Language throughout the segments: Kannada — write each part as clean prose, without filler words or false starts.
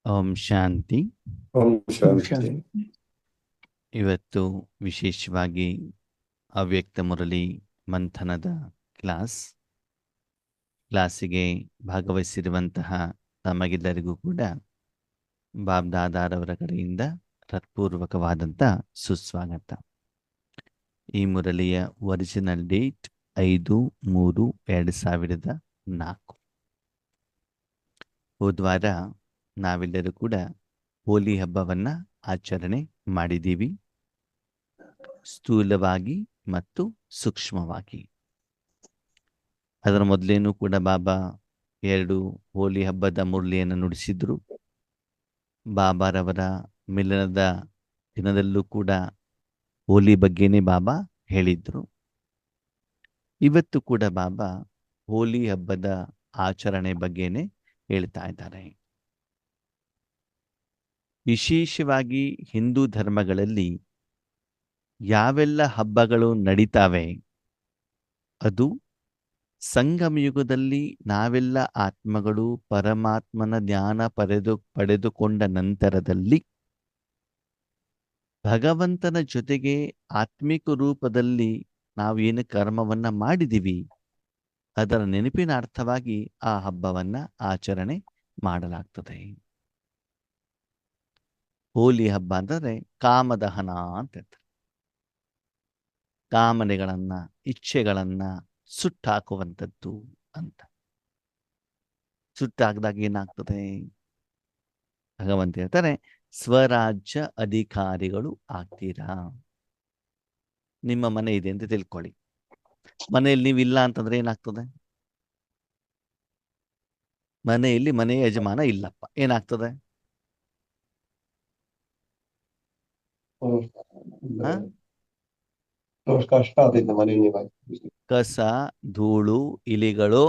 ಓಂ ಶಾಂತಿ. ಓಂ ಓಂ ಶಾಂತಿ. ಶಾಂತಿ. ಇವತ್ತು ವಿಶೇಷವಾಗಿ ಅವ್ಯಕ್ತ ಮುರಳಿ ಮಂಥನದ ಕ್ಲಾಸಿಗೆ ಭಾಗವಹಿಸಿರುವಂತಹ ತಮಗೆಲ್ಲರಿಗೂ ಕೂಡ ಬಾಬ್ದಾದಾರವರ ಕಡೆಯಿಂದ ಹೃತ್ಪೂರ್ವಕವಾದಂಥ ಸುಸ್ವಾಗತ. ಈ ಮುರಳಿಯ ಒರಿಜಿನಲ್ ಡೇಟ್ 5/3/2004. ಹೋದ್ವಾರ ನಾವೆಲ್ಲರೂ ಕೂಡ ಹೋಲಿ ಹಬ್ಬವನ್ನ ಆಚರಣೆ ಮಾಡಿದ್ದೀವಿ, ಸ್ಥೂಲವಾಗಿ ಮತ್ತು ಸೂಕ್ಷ್ಮವಾಗಿ. ಅದರ ಮೊದಲೇನೂ ಕೂಡ ಬಾಬಾ 2 ಹೋಲಿ ಹಬ್ಬದ ಮುರಳಿಯನ್ನು ನುಡಿಸಿದ್ರು. ಬಾಬಾರವರ ಮಿಲನದ ದಿನದಲ್ಲೂ ಕೂಡ ಹೋಲಿ ಬಗ್ಗೆನೇ ಬಾಬಾ ಹೇಳಿದ್ರು. ಇವತ್ತು ಕೂಡ ಬಾಬಾ ಹೋಲಿ ಹಬ್ಬದ ಆಚರಣೆ ಬಗ್ಗೆನೇ ಹೇಳ್ತಾ ಇದ್ದಾರೆ. ವಿಶೇಷವಾಗಿ ಹಿಂದೂ ಧರ್ಮಗಳಲ್ಲಿ ಯಾವೆಲ್ಲ ಹಬ್ಬಗಳು ನಡೀತಾವೆ, ಅದು ಸಂಗಮಯುಗದಲ್ಲಿ ನಾವೆಲ್ಲ ಆತ್ಮಗಳು ಪರಮಾತ್ಮನ ಜ್ಞಾನ ಪಡೆದುಕೊಂಡ ನಂತರದಲ್ಲಿ ಭಗವಂತನ ಜೊತೆಗೆ ಆತ್ಮಿಕ ರೂಪದಲ್ಲಿ ನಾವು ಏನು ಕರ್ಮವನ್ನ ಮಾಡಿದ್ದೀವಿ ಅದರ ನೆನಪಿನ ಅರ್ಥವಾಗಿ ಆ ಹಬ್ಬವನ್ನ ಆಚರಣೆ ಮಾಡಲಾಗ್ತದೆ. ಹೋಲಿ ಹಬ್ಬ ಅಂತಂದ್ರೆ ಕಾಮದಹನ ಅಂತ ಹೇಳ್ತಾರೆ. ಕಾಮನೆಗಳನ್ನ, ಇಚ್ಛೆಗಳನ್ನ ಸುಟ್ಟಾಕುವಂಥದ್ದು ಅಂತ. ಸುಟ್ಟಾಕಿದಾಗ ಏನಾಗ್ತದೆ? ಭಗವಂತ ಹೇಳ್ತಾರೆ, ಸ್ವರಾಜ್ಯ ಅಧಿಕಾರಿಗಳು ಆಗ್ತೀರಾ. ನಿಮ್ಮ ಮನೆ ಇದೆ ಅಂತ ತಿಳ್ಕೊಳ್ಳಿ. ಮನೆಯಲ್ಲಿ ನೀವಿಲ್ಲ ಅಂತಂದ್ರೆ ಏನಾಗ್ತದೆ? ಮನೆಯಲ್ಲಿ ಮನೆಯ ಯಜಮಾನ ಇಲ್ಲಪ್ಪ, ಏನಾಗ್ತದೆ? ಕಷ್ಟ ಆದಿಲ್ಲ ಮನೆಯಲ್ಲಿ. ಕಸ, ಧೂಳು, ಇಲಿಗಳು,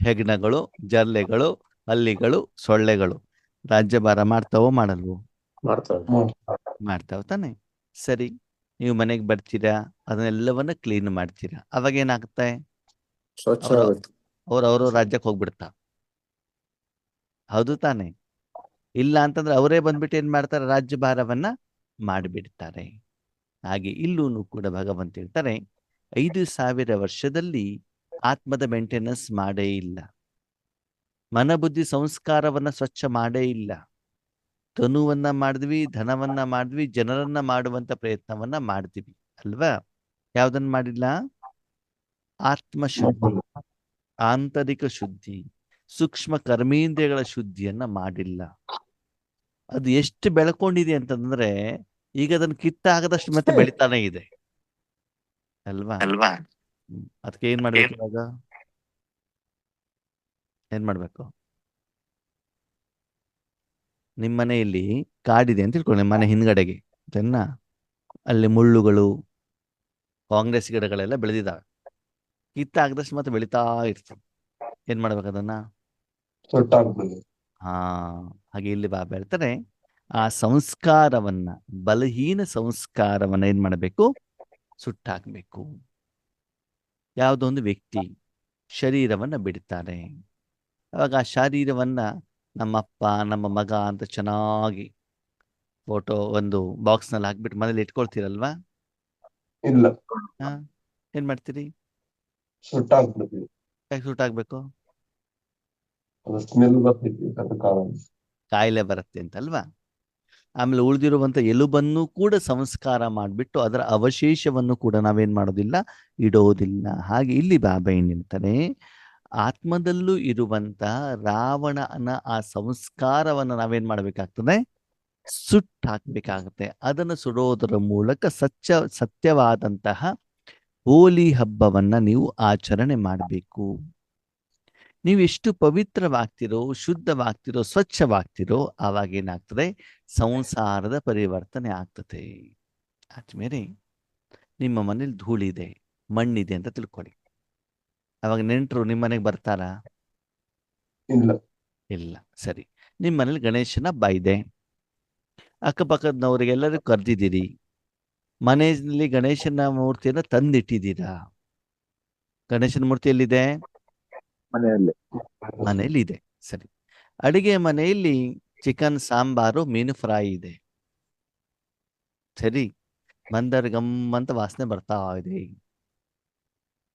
ಹೆಗ್ಣಗಳು, ಜರ್ಲೆಗಳು, ಹಲ್ಲಿಗಳು, ಸೊಳ್ಳೆಗಳು ರಾಜ್ಯಭಾರ ಮಾಡ್ತಾವೋ ಮಾಡಲ್ವೋ? ಮಾಡ್ತಾವ ತಾನೆ. ಸರಿ, ನೀವು ಮನೆಗೆ ಬರ್ತೀರಾ, ಅದನ್ನೆಲ್ಲವನ್ನ ಕ್ಲೀನ್ ಮಾಡ್ತೀರಾ. ಅವಾಗ ಏನಾಗುತ್ತೆ? ಅವ್ರವ್ರ ರಾಜ್ಯಕ್ಕೆ ಹೋಗ್ಬಿಡ್ತಾವ. ಹೌದು ತಾನೆ? ಇಲ್ಲ ಅಂತಂದ್ರೆ ಅವರೇ ಬಂದ್ಬಿಟ್ಟು ಏನ್ ಮಾಡ್ತಾರೆ? ರಾಜ್ಯಭಾರವನ್ನ ಮಾಡಿಬಿಡ್ತಾರೆ. ಹಾಗೆ ಇಲ್ಲೂ ಕೂಡ ಭಗವಂತ ಹೇಳ್ತಾರೆ, 5,000 ವರ್ಷದಲ್ಲಿ ಆತ್ಮದ ಮೇಂಟೆನೆನ್ಸ್ ಮಾಡೇ ಇಲ್ಲ, ಮನಬುದ್ಧಿ ಸಂಸ್ಕಾರವನ್ನ ಸ್ವಚ್ಛ ಮಾಡೇ ಇಲ್ಲ. ತನುವನ್ನ ಮಾಡಿದ್ವಿ, ಧನವನ್ನ ಮಾಡಿದ್ವಿ, ಜನರನ್ನ ಮಾಡುವಂತ ಪ್ರಯತ್ನವನ್ನ ಮಾಡ್ತೀವಿ ಅಲ್ವಾ? ಯಾವ್ದನ್ನ ಮಾಡಿಲ್ಲ? ಆತ್ಮಶುದ್ಧಿ, ಆಂತರಿಕ ಶುದ್ಧಿ, ಸೂಕ್ಷ್ಮ ಕರ್ಮೇಂದ್ರಿಯಗಳ ಶುದ್ಧಿಯನ್ನ ಮಾಡಿಲ್ಲ. ಅದು ಎಷ್ಟು ಬೆಳ್ಕೊಂಡಿದೆ ಅಂತಂದ್ರೆ ಈಗ ಅದನ್ನ ಕಿತ್ತಾಗದಷ್ಟು ಮತ್ತೆ ಬೆಳಿತಾನೆ ಇದೆ ಅಲ್ವಾ? ಅದಕ್ಕೆ ಏನ್ ಮಾಡ್ಬೇಕು? ಇವಾಗ ಏನ್ ಮಾಡ್ಬೇಕು? ನಿಮ್ಮ ಮನೆಯಲ್ಲಿ ಕಾಡಿದೆ ಅಂತ ತಿಳ್ಕೊಳ್ಳಿ, ನಿಮ್ಮ ಮನೆ ಹಿಂದ್ಗಡೆಗೆ ಸರಿನಾ? ಅಲ್ಲಿ ಮುಳ್ಳುಗಳು, ಕಾಂಗ್ರೆಸ್ ಗಿಡಗಳೆಲ್ಲ ಬೆಳೆದಿದ್ದಾವೆ. ಕಿತ್ತಾಗದಷ್ಟು ಮತ್ತೆ ಬೆಳಿತಾ ಇರ್ತದೆ. ಏನ್ ಮಾಡ್ಬೇಕು ಅದನ್ನ? ಹಾಗೆ ಇಲ್ಲಿ ಬಾಬಾ ಹೇಳ್ತಾರೆ, ಆ ಸಂಸ್ಕಾರವನ್ನ, ಬಲಹೀನ ಸಂಸ್ಕಾರವನ್ನ ಏನ್ ಮಾಡಬೇಕು? ಸುಟ್ಟಾಕ್ಬೇಕು. ಯಾವುದೋ ಒಂದು ವ್ಯಕ್ತಿ ಶರೀರವನ್ನ ಬಿಡ್ತಾರೆ, ಅವಾಗ ಆ ಶರೀರವನ್ನ ನಮ್ಮಪ್ಪ ನಮ್ಮ ಮಗ ಅಂತ ಚೆನ್ನಾಗಿ ಫೋಟೋ ಒಂದು ಬಾಕ್ಸ್ ನಲ್ಲಿ ಹಾಕ್ಬಿಟ್ಟು ಮನೇಲಿ ಇಟ್ಕೊಳ್ತೀರಲ್ವಾ? ಇಲ್ಲ. ಏನ್ ಮಾಡ್ತೀರಿ? ಸುಟ್ಟಾಕ್ಬಿಡ್ತೀವಿ. ಯಾಕೆ ಸುಟ್ಟಾಕ್ಬೇಕು? ಸ್ಮೆಲ್ ಬರ್ತೈತಿ, ಕಾಯಿಲೆ ಬರುತ್ತೆ ಅಂತಲ್ವಾ? ಆಮೇಲೆ ಉಳಿದಿರುವಂತ ಎಲುಬನ್ನು ಕೂಡ ಸಂಸ್ಕಾರ ಮಾಡಿಬಿಟ್ಟು ಅದರ ಅವಶೇಷವನ್ನು ಕೂಡ ನಾವೇನ್ ಮಾಡೋದಿಲ್ಲ, ಇಡೋದಿಲ್ಲ. ಹಾಗೆ ಇಲ್ಲಿ ಬಾಬಾ ಏನ್ ಹೇಳ್ತಾರೆ, ಆತ್ಮದಲ್ಲೂ ಇರುವಂತ ರಾವಣನ ಆ ಸಂಸ್ಕಾರವನ್ನು ನಾವೇನ್ ಮಾಡ್ಬೇಕಾಗ್ತದೆ? ಸುಟ್ಟಾಕ್ಬೇಕಾಗತ್ತೆ. ಅದನ್ನು ಸುಡೋದರ ಮೂಲಕ ಸತ್ಯವಾದಂತಹ ಹೋಲಿ ಹಬ್ಬವನ್ನ ನೀವು ಆಚರಣೆ ಮಾಡಬೇಕು. ನೀವು ಎಷ್ಟು ಪವಿತ್ರವಾಗ್ತಿರೋ, ಶುದ್ಧವಾಗ್ತಿರೋ, ಸ್ವಚ್ಛವಾಗ್ತಿರೋ, ಆವಾಗ ಏನಾಗ್ತದೆ? ಸಂಸಾರದ ಪರಿವರ್ತನೆ ಆಗ್ತದೆ. ಆದ್ಮೇಲೆ ನಿಮ್ಮ ಮನೇಲಿ ಧೂಳಿದೆ, ಮಣ್ಣಿದೆ ಅಂತ ತಿಳ್ಕೊಳ್ಳಿ. ಅವಾಗ ನೆಂಟರು ನಿಮ್ಮ ಮನೆಗೆ ಬರ್ತಾರಾ? ಇಲ್ಲ. ಸರಿ, ನಿಮ್ಮ ಮನೇಲಿ ಗಣೇಶನ ಹಬ್ಬ ಇದೆ, ಅಕ್ಕಪಕ್ಕದವರಿಗೆಲ್ಲರೂ ಕರೆದಿದ್ದೀರಿ, ಮನೆಯಲ್ಲಿ ಗಣೇಶನ ಮೂರ್ತಿಯನ್ನು ತಂದಿಟ್ಟಿದ್ದೀರಾ. ಗಣೇಶನ ಮೂರ್ತಿ ಎಲ್ಲಿದೆ? ಮನೆಯಲ್ಲಿ ಇದೆ. ಸರಿ, ಅಡಿಗೆ ಮನೆಯಲ್ಲಿ ಚಿಕನ್ ಸಾಂಬಾರು, ಮೀನು ಫ್ರೈ ಇದೆ. ಸರಿ, ಬಂದವ್ರಿಗೆ ಗಮ್ಮಂತ ವಾಸನೆ ಬರ್ತಾ ಇದೆ.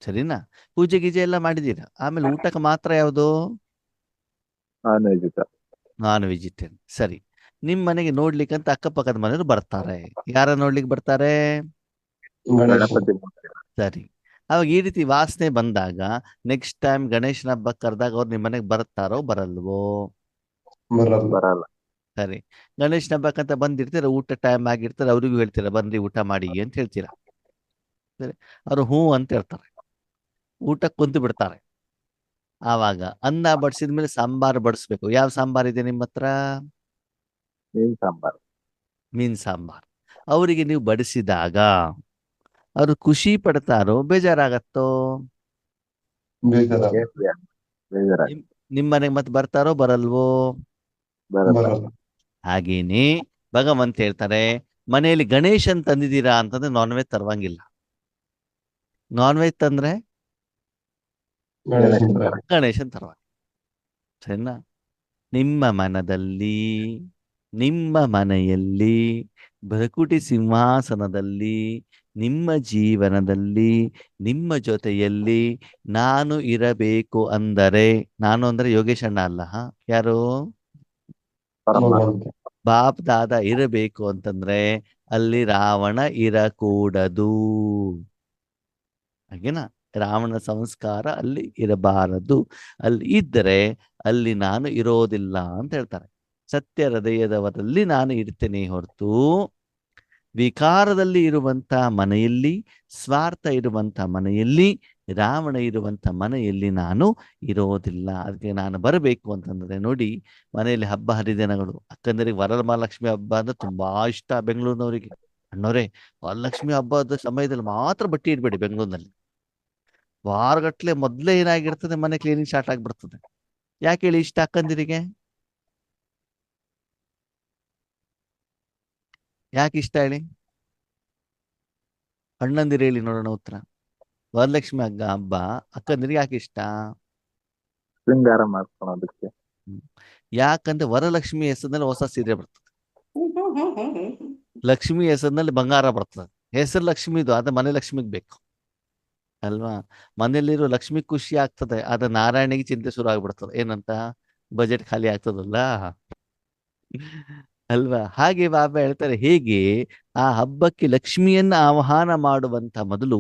ಸರಿನಾ? ಪೂಜೆ ಗೀಜೆ ಎಲ್ಲ ಮಾಡಿದ್ದೀರಾ. ಆಮೇಲೆ ಊಟಕ್ಕೆ ಮಾತ್ರ ಯಾವುದು? Non veg sir. Non vegetarian. ಸರಿ, ನಿಮ್ ಮನೆಗೆ ನೋಡ್ಲಿಕ್ಕಂತ ಅಕ್ಕಪಕ್ಕದ ಮನೆಯವರು ಬರ್ತಾರೆ. ಯಾರ ನೋಡ್ಲಿಕ್ಕೆ ಬರ್ತಾರೆ? ಗಣೇಶ. ಗಣಪತಿ ಮೂರ್ತಿ. ಸರಿ, ಅವಾಗ ಈ ರೀತಿ ವಾಸನೆ ಬಂದಾಗ ನೆಕ್ಸ್ಟ್ ಟೈಮ್ ಗಣೇಶನ ಹಬ್ಬ ಕರೆದಾಗ ಅವ್ರು ನಿಮ್ಮ ಮನೆಗೆ ಬರ್ತಾರೋ ಬರಲ್ವೋ? ಬರಲ್ಲ. ಬರಲ್ಲ. ಸರಿ, ಗಣೇಶನ ಹಬ್ಬಕ್ಕಂತ ಬಂದಿರ್ತೀರ, ಊಟ ಟೈಮ್ ಆಗಿರ್ತಾರೆ, ಅವ್ರಿಗೂ ಹೇಳ್ತೀರಾ ಬನ್ರಿ ಊಟ ಮಾಡಿ ಅಂತ ಹೇಳ್ತೀರಾ. ಸರಿ, ಅವರು ಹ್ಞೂ ಅಂತ ಹೇಳ್ತಾರೆ, ಊಟಕ್ಕೆ ಕುಂತು ಬಿಡ್ತಾರೆ. ಆವಾಗ ಅನ್ನ ಬಡಿಸಿದ ಮೇಲೆ ಸಾಂಬಾರು ಬಡಿಸ್ಬೇಕು. ಯಾವ ಸಾಂಬಾರ್ ಇದೆ ನಿಮ್ಮ ಹತ್ರ? ಮೀನ್ ಸಾಂಬಾರ್. ಮೀನ್ ಸಾಂಬಾರ್. ಅವರಿಗೆ ನೀವು ಬಡಿಸಿದಾಗ ಅವರು ಖುಷಿ ಪಡ್ತಾರೋ ಬೇಜಾರಾಗತ್ತೋ? ಬೇಜಾರ. ಬೇಜಾರ. ನಿಮ್ಮ ಮನೆಗೆ ಮತ್ತೆ ಬರ್ತಾರೋ ಬರಲ್ವೋ? ಬರಲ್ಲ. ಬರಲ್ಲ. ಹಾಗೇನೆ ಭಗವಂತ ಹೇಳ್ತಾರೆ, ಮನೆಯಲ್ಲಿ ಗಣೇಶನ್ ತಂದಿದ್ದೀರಾ ಅಂತಂದ್ರೆ ನಾನ್ ವೆಜ್ ತರುವಂಗಿಲ್ಲ. ನಾನ್ ವೆಜ್ ತಂದ್ರೆ ಗಣೇಶನ್ ತರ. ಗಣೇಶನ್ ತರುವಂಗ. ಸರಿನಾ? ನಿಮ್ಮ ಮನದಲ್ಲಿ, ನಿಮ್ಮ ಮನೆಯಲ್ಲಿ, ಭೃಕುಟಿ ಸಿಂಹಾಸನದಲ್ಲಿ, ನಿಮ್ಮ ಜೀವನದಲ್ಲಿ, ನಿಮ್ಮ ಜೊತೆಯಲ್ಲಿ ನಾನು ಇರಬೇಕು ಅಂದರೆ, ನಾನು ಅಂದ್ರೆ ಯೋಗೇಶ್ ಅಣ್ಣ ಅಲ್ಲ, ಯಾರು? ಪರಮಾತ್ಮ. ಭಗವಂತ. ಬಾಪ್ ದಾದ ಇರಬೇಕು ಅಂತಂದ್ರೆ ಅಲ್ಲಿ ರಾವಣ ಇರಕೂಡದು. ಹಾಗೇನಾ? ರಾವಣ ಸಂಸ್ಕಾರ ಅಲ್ಲಿ ಇರಬಾರದು. ಅಲ್ಲಿ ಇದ್ದರೆ ಅಲ್ಲಿ ನಾನು ಇರೋದಿಲ್ಲ ಅಂತ ಹೇಳ್ತಾರೆ. ಸತ್ಯ ಹೃದಯದವರಲ್ಲಿ ನಾನು ಇರ್ತೇನೆ ಹೊರತು ವಿಕಾರದಲ್ಲಿ ಇರುವಂತ ಮನೆಯಲ್ಲಿ, ಸ್ವಾರ್ಥ ಇರುವಂತ ಮನೆಯಲ್ಲಿ, ರಾವಣ ಇರುವಂತ ಮನೆಯಲ್ಲಿ ನಾನು ಇರೋದಿಲ್ಲ. ಅದಕ್ಕೆ ನಾನು ಬರಬೇಕು ಅಂತಂದ್ರೆ ನೋಡಿ, ಮನೆಯಲ್ಲಿ ಹಬ್ಬ ಹರಿದಿನಗಳು, ಅಕ್ಕಂದರಿಗೆ ವರಮಹಾಲಕ್ಷ್ಮಿ ಹಬ್ಬ ಅಂದ್ರೆ ತುಂಬಾ ಇಷ್ಟ ಬೆಂಗಳೂರಿನವರಿಗೆ. ಅಣ್ಣವರೇ, ವರಲಕ್ಷ್ಮಿ ಹಬ್ಬದ ಸಮಯದಲ್ಲಿ ಮಾತ್ರ ಬಟ್ಟೆ ಇಡಬೇಡಿ ಬೆಂಗಳೂರಿನಲ್ಲಿ. ವಾರಗಟ್ಲೆ ಮೊದಲೇ ಏನಾಗಿರ್ತದೆ, ಮನೆ ಕ್ಲೀನಿಂಗ್ ಸ್ಟಾರ್ಟ್ ಆಗಿಬಿಡ್ತದೆ. ಯಾಕೆ ಹೇಳಿ ಇಷ್ಟ ಅಕ್ಕಂದಿರಿಗೆ? ಯಾಕೆ ಇಷ್ಟ ಹೇಳಿ? ಅಣ್ಣಂದಿರು ಹೇಳಿ ನೋಡೋಣ ಉತ್ತರ. ವರಲಕ್ಷ್ಮಿ ಹಬ್ಬ ಅಕ್ಕಂದಿರಿಗೆ ಯಾಕೆ ಇಷ್ಟ? ಶೃಂಗಾರ ಮಾಡ್ಕೊಳೋದಕ್ಕೆ. ಯಾಕಂದ್ರೆ ವರಲಕ್ಷ್ಮಿ ಹೆಸರಿನಲ್ಲಿ ಹೊಸ ಸೀರೆ ಬರ್ತದೆ, ಲಕ್ಷ್ಮಿ ಹೆಸರಿನಲ್ಲಿ ಬಂಗಾರ ಬರ್ತದೆ. ಹೆಸರು ಲಕ್ಷ್ಮಿದು, ಆದ್ರೆ ಮನೆ ಲಕ್ಷ್ಮಿಗೆ ಬೇಕು ಅಲ್ವಾ? ಮನೆಯಲ್ಲಿರೋ ಲಕ್ಷ್ಮಿ ಖುಷಿ ಆಗ್ತದೆ, ಆದ್ರೆ ನಾರಾಯಣಿಗೆ ಚಿಂತೆ ಶುರು ಆಗ್ಬಿಡ್ತದೆ. ಏನಂತ? ಬಜೆಟ್ ಖಾಲಿ ಆಗ್ತದಲ್ಲ ಅಲ್ವಾ? ಹಾಗೆ ಬಾಬಾ ಹೇಳ್ತಾರೆ, ಹೇಗೆ ಆ ಹಬ್ಬಕ್ಕೆ ಲಕ್ಷ್ಮಿಯನ್ನ ಆಹ್ವಾನ ಮಾಡುವಂತ ಮೊದಲು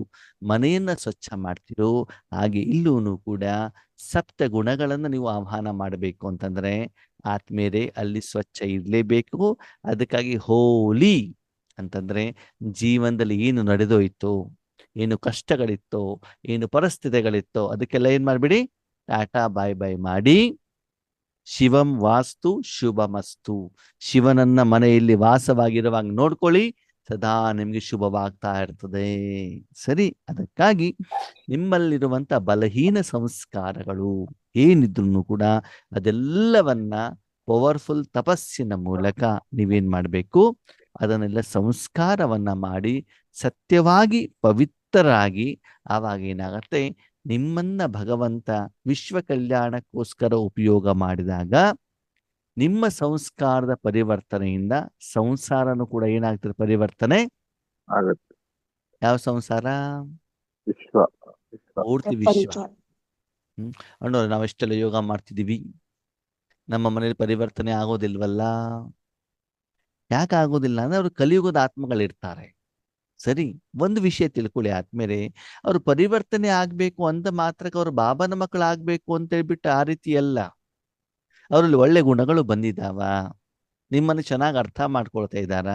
ಮನೆಯನ್ನ ಸ್ವಚ್ಛ ಮಾಡ್ತಿರೋ, ಹಾಗೆ ಇಲ್ಲೂ ಕೂಡ ಸಪ್ತ ಗುಣಗಳನ್ನು ನೀವು ಆಹ್ವಾನ ಮಾಡಬೇಕು ಅಂತಂದ್ರೆ ಆತ್ಮೇರೆ ಅಲ್ಲಿ ಸ್ವಚ್ಛ ಇರಲೇಬೇಕು. ಅದಕ್ಕಾಗಿ ಹೋಲಿ ಅಂತಂದ್ರೆ ಜೀವನದಲ್ಲಿ ಏನು ನಡೆದೋಯ್ತು, ಏನು ಕಷ್ಟಗಳಿತ್ತೋ, ಏನು ಪರಿಸ್ಥಿತಿಗಳಿತ್ತೋ ಅದಕ್ಕೆಲ್ಲ ಏನ್ ಮಾಡ್ಬಿಡಿ, ಟಾಟಾ ಬಾಯ್ ಬಾಯ್ ಮಾಡಿ ಶಿವಂ ವಾಸ್ತು ಶುಭಮಸ್ತು, ಶಿವನನ್ನ ಮನೆಯಲ್ಲಿ ವಾಸವಾಗಿರುವಾಗ ನೋಡ್ಕೊಳ್ಳಿ, ಸದಾ ನಿಮ್ಗೆ ಶುಭವಾಗ್ತಾ ಇರ್ತದೆ. ಸರಿ, ಅದಕ್ಕಾಗಿ ನಿಮ್ಮಲ್ಲಿರುವಂತ ಬಲಹೀನ ಸಂಸ್ಕಾರಗಳು ಏನಿದ್ರು ಕೂಡ ಅದೆಲ್ಲವನ್ನ ಪವರ್ಫುಲ್ ತಪಸ್ಸಿನ ಮೂಲಕ ನೀವೇನ್ ಮಾಡಬೇಕು, ಅದನ್ನೆಲ್ಲ ಸಂಸ್ಕಾರವನ್ನ ಮಾಡಿ ಸತ್ಯವಾಗಿ ಪವಿತ್ರರಾಗಿ, ಆವಾಗ ಏನಾಗತ್ತೆ, ನಿಮ್ಮನ್ನ ಭಗವಂತ ವಿಶ್ವ ಕಲ್ಯಾಣಕ್ಕೋಸ್ಕರ ಉಪಯೋಗ ಮಾಡಿದಾಗ ನಿಮ್ಮ ಸಂಸ್ಕಾರದ ಪರಿವರ್ತನೆಯಿಂದ ಸಂಸಾರನು ಕೂಡ ಏನಾಗ್ತದೆ, ಪರಿವರ್ತನೆ ಆಗುತ್ತೆ. ಯಾವ ಸಂಸಾರ? ವಿಶ್ವ. ಪೂರ್ತಿ ವಿಶ್ವ. ಅಣ್ಣವ್ರೆ, ನಾವೆಷ್ಟೆಲ್ಲ ಯೋಗ ಮಾಡ್ತಿದೀವಿ, ನಮ್ಮ ಮನೇಲಿ ಪರಿವರ್ತನೆ ಆಗೋದಿಲ್ವಲ್ಲ? ಯಾಕೆ ಆಗೋದಿಲ್ಲ ಅಂದ್ರೆ ಅವ್ರು ಕಲಿಯುಗದ ಆತ್ಮಗಳಿರ್ತಾರೆ. ಸರಿ, ಒಂದು ವಿಷಯ ತಿಳ್ಕೊಳ್ಳಿ ಆದ್ಮೇಲೆ, ಅವ್ರು ಪರಿವರ್ತನೆ ಆಗ್ಬೇಕು ಅಂತ ಮಾತ್ರಕ್ಕೆ ಅವ್ರು ಬಾಬನ ಮಕ್ಕಳು ಆಗ್ಬೇಕು ಅಂತ ಹೇಳ್ಬಿಟ್ಟು ಆ ರೀತಿ ಅಲ್ಲ. ಅವರಲ್ಲಿ ಒಳ್ಳೆ ಗುಣಗಳು ಬಂದಿದ್ದಾವ, ನಿಮ್ಮನ್ನು ಚೆನ್ನಾಗಿ ಅರ್ಥ ಮಾಡ್ಕೊಳ್ತಾ ಇದ್ದಾರ,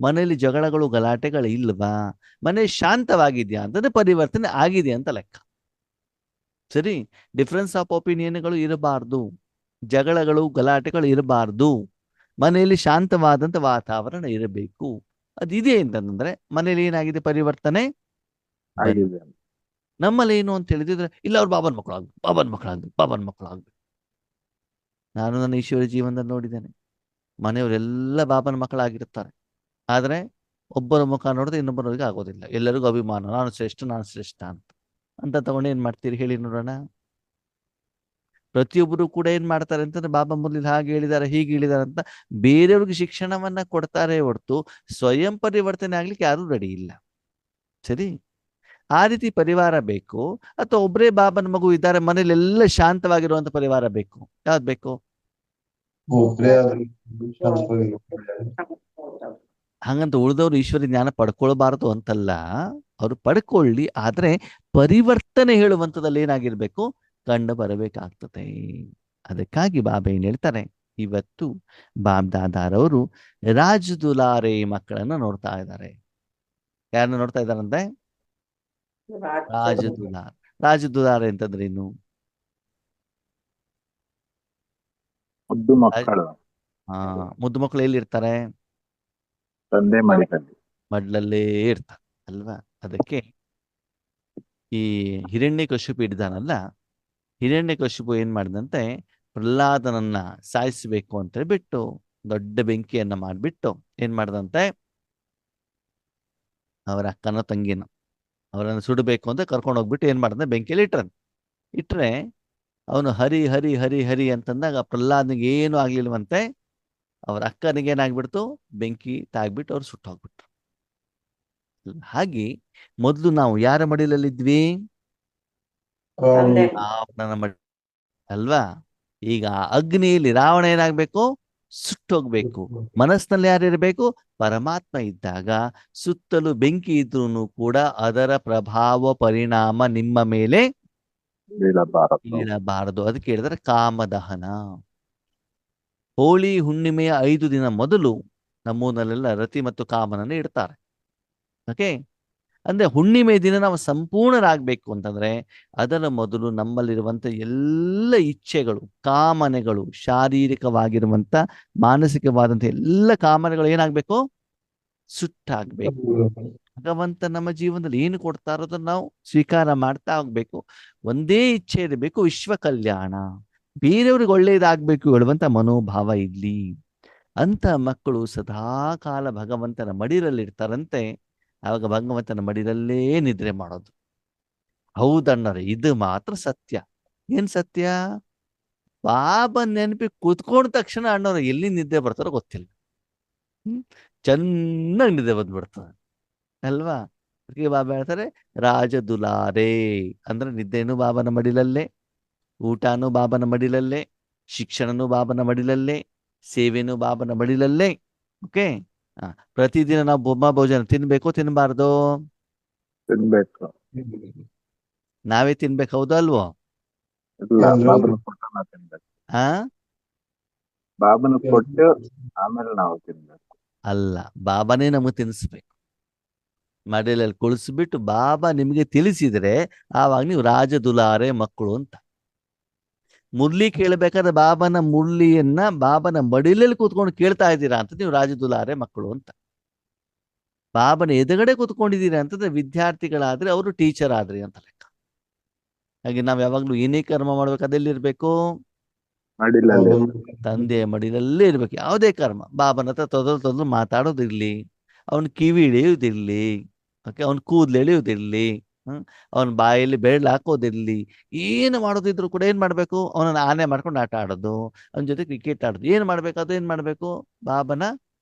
ಮನೆಯಲ್ಲಿ ಜಗಳಗಳು ಗಲಾಟೆಗಳು ಇಲ್ವಾ, ಮನೆ ಶಾಂತವಾಗಿದ್ಯಾ ಅಂತಂದ್ರೆ ಪರಿವರ್ತನೆ ಆಗಿದೆ ಅಂತ ಲೆಕ್ಕ. ಸರಿ, ಡಿಫ್ರೆನ್ಸ್ ಆಫ್ ಒಪಿನಿಯನ್ಗಳು ಇರಬಾರ್ದು, ಜಗಳಗಳು ಗಲಾಟೆಗಳು ಇರಬಾರ್ದು, ಮನೆಯಲ್ಲಿ ಶಾಂತವಾದಂತ ವಾತಾವರಣ ಇರಬೇಕು. ಅದಿದೆ ಅಂತಂದ್ರೆ ಮನೇಲಿ ಏನಾಗಿದೆ, ಪರಿವರ್ತನೆ ಆಗಿದೆ. ನಮ್ಮಲ್ಲಿ ಏನು ಅಂತ ಹೇಳಿದ್ರೆ, ಇಲ್ಲ ಅವ್ರು ಬಾಬನ್ ಮಕ್ಕಳಾಗ್ಬೇಕು, ಬಾಬನ್ ಮಕ್ಕಳಾಗ್ಬೇಕು, ಬಾಬನ್ ಮಕ್ಕಳಾಗ್ಬೇಕು. ನಾನು ನನ್ನ ಈಶ್ವರ ಜೀವನದಲ್ಲಿ ನೋಡಿದ್ದೇನೆ, ಮನೆಯವರೆಲ್ಲ ಬಾಬನ ಮಕ್ಕಳಾಗಿರ್ತಾರೆ, ಆದ್ರೆ ಒಬ್ಬರ ಮುಖ ನೋಡಿದ್ರೆ ಇನ್ನೊಬ್ಬರಿಗೆ ಆಗೋದಿಲ್ಲ. ಎಲ್ಲರಿಗೂ ಅಭಿಮಾನ, ನಾನು ಶ್ರೇಷ್ಠ, ನಾನು ಶ್ರೇಷ್ಠ ಅಂತ ತಗೊಂಡು ಏನ್ ಮಾಡ್ತೀರಿ ಹೇಳಿ ನೋಡೋಣ? ಪ್ರತಿಯೊಬ್ಬರು ಕೂಡ ಏನ್ ಮಾಡ್ತಾರೆ ಅಂತಂದ್ರೆ ಬಾಬಾ ಮುರಳಿ ಹಾಗೆ ಹೇಳಿದ್ದಾರೆ ಹೀಗೆ ಹೇಳಿದ್ದಾರೆ ಅಂತ ಬೇರೆಯವ್ರಿಗೆ ಶಿಕ್ಷಣವನ್ನ ಕೊಡ್ತಾರೆ ಹೊರತು ಸ್ವಯಂ ಪರಿವರ್ತನೆ ಆಗ್ಲಿಕ್ಕೆ ಯಾರು ರೆಡಿ ಇಲ್ಲ. ಸರಿ, ಆ ರೀತಿ ಪರಿವಾರ ಬೇಕು ಅಥವಾ ಒಬ್ಬರೇ ಬಾಬನ ಮಗು ಇದ್ದಾರೆ ಮನೇಲಿ ಎಲ್ಲ ಶಾಂತವಾಗಿರುವಂತ ಪರಿವಾರ ಬೇಕು? ಯಾವ್ದು ಬೇಕು? ಒಬ್ರೇ ಆದ್ರೆ ಶಾಂತವಾಗಿ ಹಂಗಂತ ಉಳಿದವರು ಈಶ್ವರಿ ಜ್ಞಾನ ಪಡ್ಕೊಳ್ಬಾರದು ಅಂತಲ್ಲ, ಅವರು ಪಡ್ಕೊಳ್ಳಿ, ಆದ್ರೆ ಪರಿವರ್ತನೆ ಹೇಳುವಂಥದ್ದಲ್ಲಿ ಏನಾಗಿರ್ಬೇಕು? ಕಂಡು ಬರಬೇಕಾಗ್ತದೆ. ಅದಕ್ಕಾಗಿ ಬಾಬಾ ಏನ್ ಹೇಳ್ತಾರೆ, ಇವತ್ತು ಬಾಬ್ ದಾದಾರವರು ರಾಜ್ ದುಲಾರೆ ಮಕ್ಕಳನ್ನ ನೋಡ್ತಾ ಇದ್ದಾರೆ. ಯಾರನ್ನ ನೋಡ್ತಾ ಇದ್ದಾರಂತೆ? ರಾಜ ದುಲಾರ್. ರಾಜ ದುಲಾರೆ ಅಂತಂದ್ರೇನು? ಮುದ್ದು ಮಕ್ಕಳು ಮುದ್ದು ಮಕ್ಕಳು ಎಲ್ಲಿರ್ತಾರೆ? ತಂದೆ ಮಡಿದಲ್ಲಿ. ಮಡ್ಲಲ್ಲೇ ಇರ್ತಾರೆ ಅಲ್ವಾ? ಅದಕ್ಕೆ ಈ ಹಿರಣ್ಯಕಶಿಪು ಇದ್ದಾನಲ್ಲ, ಹಿರಣ್ಯಕಶಿಪು ಏನ್ ಮಾಡಿದಂತೆ, ಪ್ರಹ್ಲಾದನನ್ನ ಸಾಯಿಸಬೇಕು ಅಂತ ಹೇಳ್ಬಿಟ್ಟು ದೊಡ್ಡ ಬೆಂಕಿಯನ್ನ ಮಾಡ್ಬಿಟ್ಟು ಏನ್ ಮಾಡ್ದಂತೆ, ಅವರ ಅಕ್ಕನ ತಂಗಿನ ಅವರನ್ನು ಸುಡಬೇಕು ಅಂತ ಕರ್ಕೊಂಡು ಹೋಗ್ಬಿಟ್ಟು ಏನ್ ಮಾಡ್ದಂತೆ, ಬೆಂಕಿಯಲ್ಲಿ ಇಟ್ರೆ ಅವನು ಹರಿ ಹರಿ ಹರಿ ಹರಿ ಅಂತಂದಾಗ ಪ್ರಹ್ಲಾದನಿಗೆ ಏನು ಆಗ್ಲಿಲ್ವಂತೆ, ಅವ್ರ ಅಕ್ಕನಿಗೆ ಏನಾಗ್ಬಿಡ್ತು, ಬೆಂಕಿ ತಾಗ್ಬಿಟ್ಟು ಅವ್ರು ಸುಟ್ಟು ಹೋಗ್ಬಿಟ್ರು. ಹಾಗೆ ಮೊದಲು ನಾವು ಯಾರ ಮಡಿಲಲ್ಲಿದ್ವಿ? ರಾವಣನ ಮಡಿ ಅಲ್ವಾ? ಈಗ ಅಗ್ನಿಯಲ್ಲಿ ರಾವಣ ಏನಾಗ್ಬೇಕು? ಸುಟ್ಟೋಗ್ಬೇಕು. ಮನಸ್ಸಿನಲ್ಲಿ ಯಾರಿರ್ಬೇಕು? ಪರಮಾತ್ಮ ಇದ್ದಾಗ ಸುತ್ತಲೂ ಬೆಂಕಿ ಇದ್ರೂ ಕೂಡ ಅದರ ಪ್ರಭಾವ ಪರಿಣಾಮ ನಿಮ್ಮ ಮೇಲೆ ಬೀಳಬಾರದು. ಅದಕ್ಕೆ ಹೇಳಿದ್ರೆ ಕಾಮದಹನ. ಹೋಳಿ ಹುಣ್ಣಿಮೆಯ 5 ದಿನ ಮೊದಲು ನಮ್ಮೂರಲ್ಲೆಲ್ಲ ರತಿ ಮತ್ತು ಕಾಮನನ್ನು ಇಡ್ತಾರೆ. ಓಕೆ, ಅಂದ್ರೆ ಹುಣ್ಣಿಮೆ ದಿನ ನಾವು ಸಂಪೂರ್ಣರಾಗಬೇಕು ಅಂತಂದ್ರೆ ಅದರ ಮೊದಲು ನಮ್ಮಲ್ಲಿರುವಂತ ಎಲ್ಲ ಇಚ್ಛೆಗಳು, ಕಾಮನೆಗಳು, ಶಾರೀರಿಕವಾಗಿರುವಂತ ಮಾನಸಿಕವಾದಂತ ಎಲ್ಲ ಕಾಮನೆಗಳು ಏನಾಗ್ಬೇಕು? ಸುಟ್ಟಾಗ್ಬೇಕು. ಭಗವಂತ ನಮ್ಮ ಜೀವನದಲ್ಲಿ ಏನು ಕೊಡ್ತಾ ಇರೋದನ್ನ ನಾವು ಸ್ವೀಕಾರ ಮಾಡ್ತಾ ಹೋಗ್ಬೇಕು. ಒಂದೇ ಇಚ್ಛೆ ಇರಬೇಕು, ವಿಶ್ವ ಕಲ್ಯಾಣ, ಬೇರೆಯವ್ರಿಗೆ ಒಳ್ಳೇದಾಗ್ಬೇಕು ಹೇಳುವಂತ ಮನೋಭಾವ ಇರ್ಲಿ. ಅಂತ ಮಕ್ಕಳು ಸದಾ ಕಾಲ ಭಗವಂತನ ಮಡಿಲಲ್ಲಿರ್ತಾರಂತೆ. ಆವಾಗ ಭಗವಂತನ ಮಡಿಲಲ್ಲೇ ನಿದ್ರೆ ಮಾಡೋದು. ಹೌದಣ್ಣರೆ, ಇದು ಮಾತ್ರ ಸತ್ಯ. ಏನ್ ಸತ್ಯ? ಬಾಬಾ ನೆನಪಿ ಕೂತ್ಕೊಂಡ ತಕ್ಷಣ ಅಣ್ಣವ್ರ ಎಲ್ಲಿ ನಿದ್ದೆ ಬರ್ತಾರೋ ಗೊತ್ತಿಲ್ಲ. ಚೆನ್ನಾಗಿ ನಿದ್ದೆ ಬಂದ್ಬಿಡ್ತದೆ ಅಲ್ವಾ? ಅದಕ್ಕೆ ಬಾಬಾ ಹೇಳ್ತಾರೆ ರಾಜ ದುಲಾರೆ ಅಂದ್ರೆ ನಿದ್ದೆನೂ ಬಾಬನ ಮಡಿಲಲ್ಲೇ, ಊಟನೂ ಬಾಬನ ಮಡಿಲಲ್ಲೇ, ಶಿಕ್ಷಣನೂ ಬಾಬನ ಮಡಿಲಲ್ಲೇ, ಸೇವೆನೂ ಬಾಬನ ಮಡಿಲಲ್ಲೇ. ಓಕೆ, ಪ್ರತಿದಿನ ನಾವು ಬೊಮ್ಮ ಭೋಜನ ತಿನ್ಬೇಕು ತಿನ್ಬಾರ್ದು? ತಿನ್ಬೇಕು. ನಾವೇ ತಿನ್ಬೇಕು, ಹೌದಾ ಅಲ್ವೋ? ಬಾಬನ ಕೊಟ್ಟು ತಿನ್ಬೇಕು. ಬಾಬನ ಕೊಟ್ಟು ಆಮೇಲೆ ನಾವು ತಿನ್ಬೇಕು. ಅಲ್ಲ, ಬಾಬಾನೇ ನಮಗೆ ತಿನ್ನಿಸ್ಬೇಕು. ಮಡಿಲಲ್ಲಿ ಕುಳಿಸ್ಬಿಟ್ಟು ಬಾಬಾ ನಿಮಗೆ ತಿಳಿಸಿದ್ರೆ ಆವಾಗ ನೀವು ರಾಜ ದುಲಾರೆ ಮಕ್ಕಳು ಅಂತ. ಮುರ್ಲಿ ಕೇಳಬೇಕಾದ್ರೆ ಬಾಬನ ಮುರ್ಲಿಯನ್ನ ಬಾಬನ ಮಡಿಲಲ್ಲಿ ಕೂತ್ಕೊಂಡು ಕೇಳ್ತಾ ಇದ್ದೀರಾ ಅಂತ ನೀವು ರಾಜ ದುಲಾರೆ ಮಕ್ಕಳು ಅಂತ. ಬಾಬನ ಎದುರುಗಡೆ ಕೂತ್ಕೊಂಡಿದ್ದೀರಾ ಅಂತಂದ್ರೆ ವಿದ್ಯಾರ್ಥಿಗಳಾದ್ರೆ ಅವರು ಟೀಚರ್ ಆದ್ರಿ ಅಂತ ಲೆಕ್ಕ. ಹಾಗೆ ನಾವ್ ಯಾವಾಗ್ಲೂ ಏನೇ ಕರ್ಮ ಮಾಡ್ಬೇಕು ಅದೆಲ್ಲಿರ್ಬೇಕು? ತಂದೆಯ ಮಡಿಲಲ್ಲೇ ಇರ್ಬೇಕು. ಯಾವುದೇ ಕರ್ಮ ಬಾಬನ ಹತ್ರ ತೊದಲು ಮಾತಾಡೋದಿರ್ಲಿ, ಅವನ್ ಕಿವಿ ಎಳೆಯುವುದಿರ್ಲಿ, ಓಕೆ, ಅವನ್ ಕೂದಲು ಎಳೆಯುವುದಿರ್ಲಿ, ಅವನ ಬಾಯಲ್ಲಿ ಬೆರಳು ಹಾಕೋದಿರ್ಲಿ, ಏನು ಮಾಡೋದಿದ್ರು ಕೂಡ ಏನ್ ಮಾಡ್ಬೇಕು? ಅವನನ್ನ ಆನೆ ಮಾಡ್ಕೊಂಡು ಆಟ ಆಡೋದು, ಅವನ ಜೊತೆ ಕ್ರಿಕೆಟ್ ಆಡೋದು, ಏನ್ ಮಾಡ್ಬೇಕು? ಅದು ಏನ್ ಮಾಡ್ಬೇಕು? ಬಾಬನ